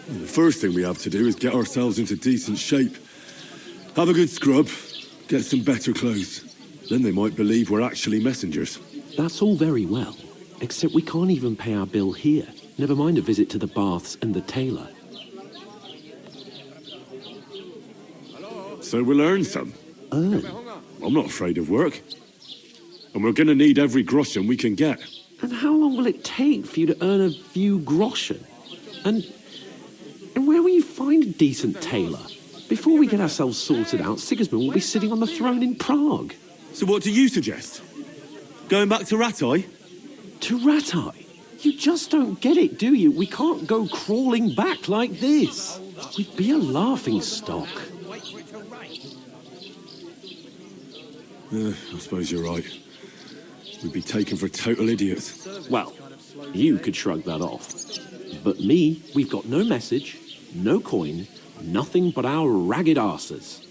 D: And the first thing we have to do is get ourselves into decent shape. Have a good scrub, get some better clothes. Then they might believe we're actually messengers.
I: That's all very well, except we can't even pay our bill here. Never mind a visit to the baths and the tailor.
D: So we'll earn some.
I: Earn?
D: I'm not afraid of work. And we're going to need every groschen we can get.
I: And how long will it take for you to earn a few groschen? And where will you find a decent tailor? Before we get ourselves sorted out, Sigismund will be sitting on the throne in Prague.
D: So what do you suggest? Going back to Ratai?
I: To Ratai? You just don't get it, do you? We can't go crawling back like this. We'd be a laughing stock.
D: I suppose you're right. We'd be taken for total idiots.
I: Well, you could shrug that off. But me, we've got no message, no coin, nothing but our ragged arses.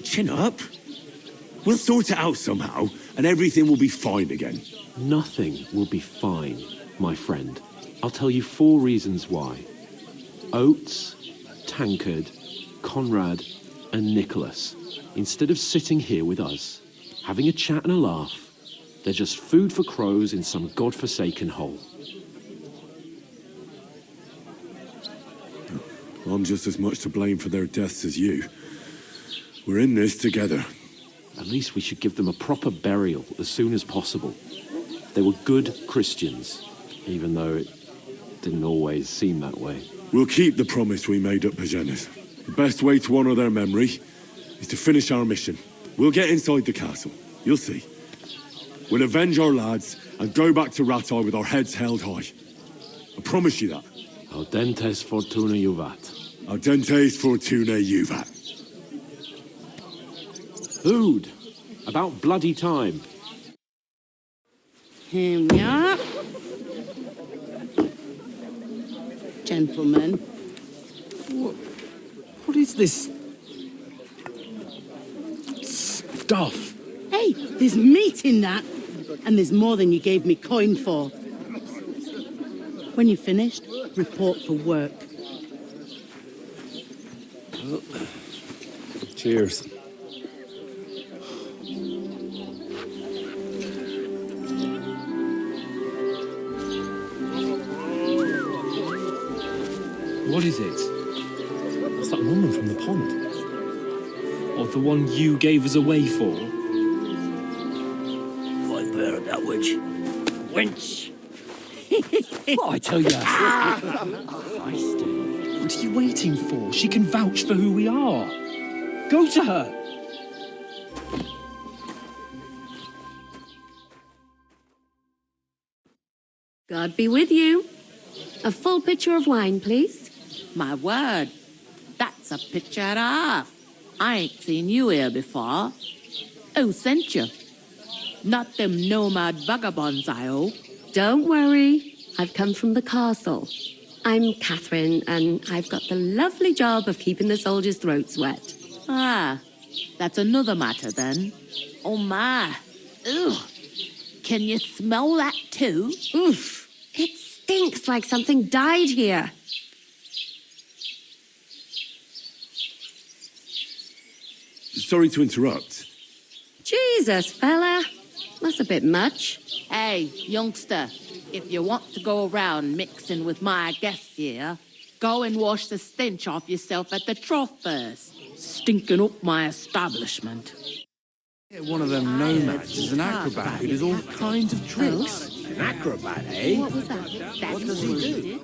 D: Chin up. We'll sort it out somehow, and everything will be fine again.
I: Nothing will be fine, my friend. I'll tell you 4 reasons why. Oates, Tankard, Conrad, and Nicholas. Instead of sitting here with us, having a chat and a laugh, they're just food for crows in some godforsaken hole.
D: I'm just as much to blame for their deaths as you. We're in this together.
I: At least we should give them a proper burial as soon as possible. They were good Christians, even though it didn't always seem that way.
D: We'll keep the promise we made at Pagenis. The best way to honour their memory is to finish our mission. We'll get inside the castle. You'll see. We'll avenge our lads and go back to Ratai with our heads held high. I promise you that.
I: Audentes fortuna juvat.
D: Audentes fortuna juvat.
I: Food. About bloody time.
U: Here we are. Gentlemen.
C: What is this stuff?
U: Hey, there's meat in that. And there's more than you gave me coin for. When you're finished, report for work.
J: Cheers.
A: What is it? It's that woman from the pond. Or the one you gave us away for?
C: I bear that witch. Wench!
A: What I tell you? What are you waiting for? She can vouch for who we are. Go to her.
V: God be with you. A full pitcher of wine, please.
M: My word, that's a picture and a half. I ain't seen you here before. Who sent you? Not them nomad vagabonds, I hope.
V: Don't worry. I've come from the castle. I'm Catherine, and I've got the lovely job of keeping the soldiers' throats wet.
M: Ah, that's another matter then. Oh my. Ugh. Can you smell that too?
V: Oof. It stinks like something died here.
D: sorry to interrupt.
V: Jesus, fella. That's a bit much.
G: Hey, youngster, if you want to go around mixing with my guests here, go and wash the stench off yourself at the trough first. Stinking up my establishment.
K: One of them nomads is an acrobat who does all kinds of tricks.
C: An acrobat, eh?
G: What was that?
C: What does he do?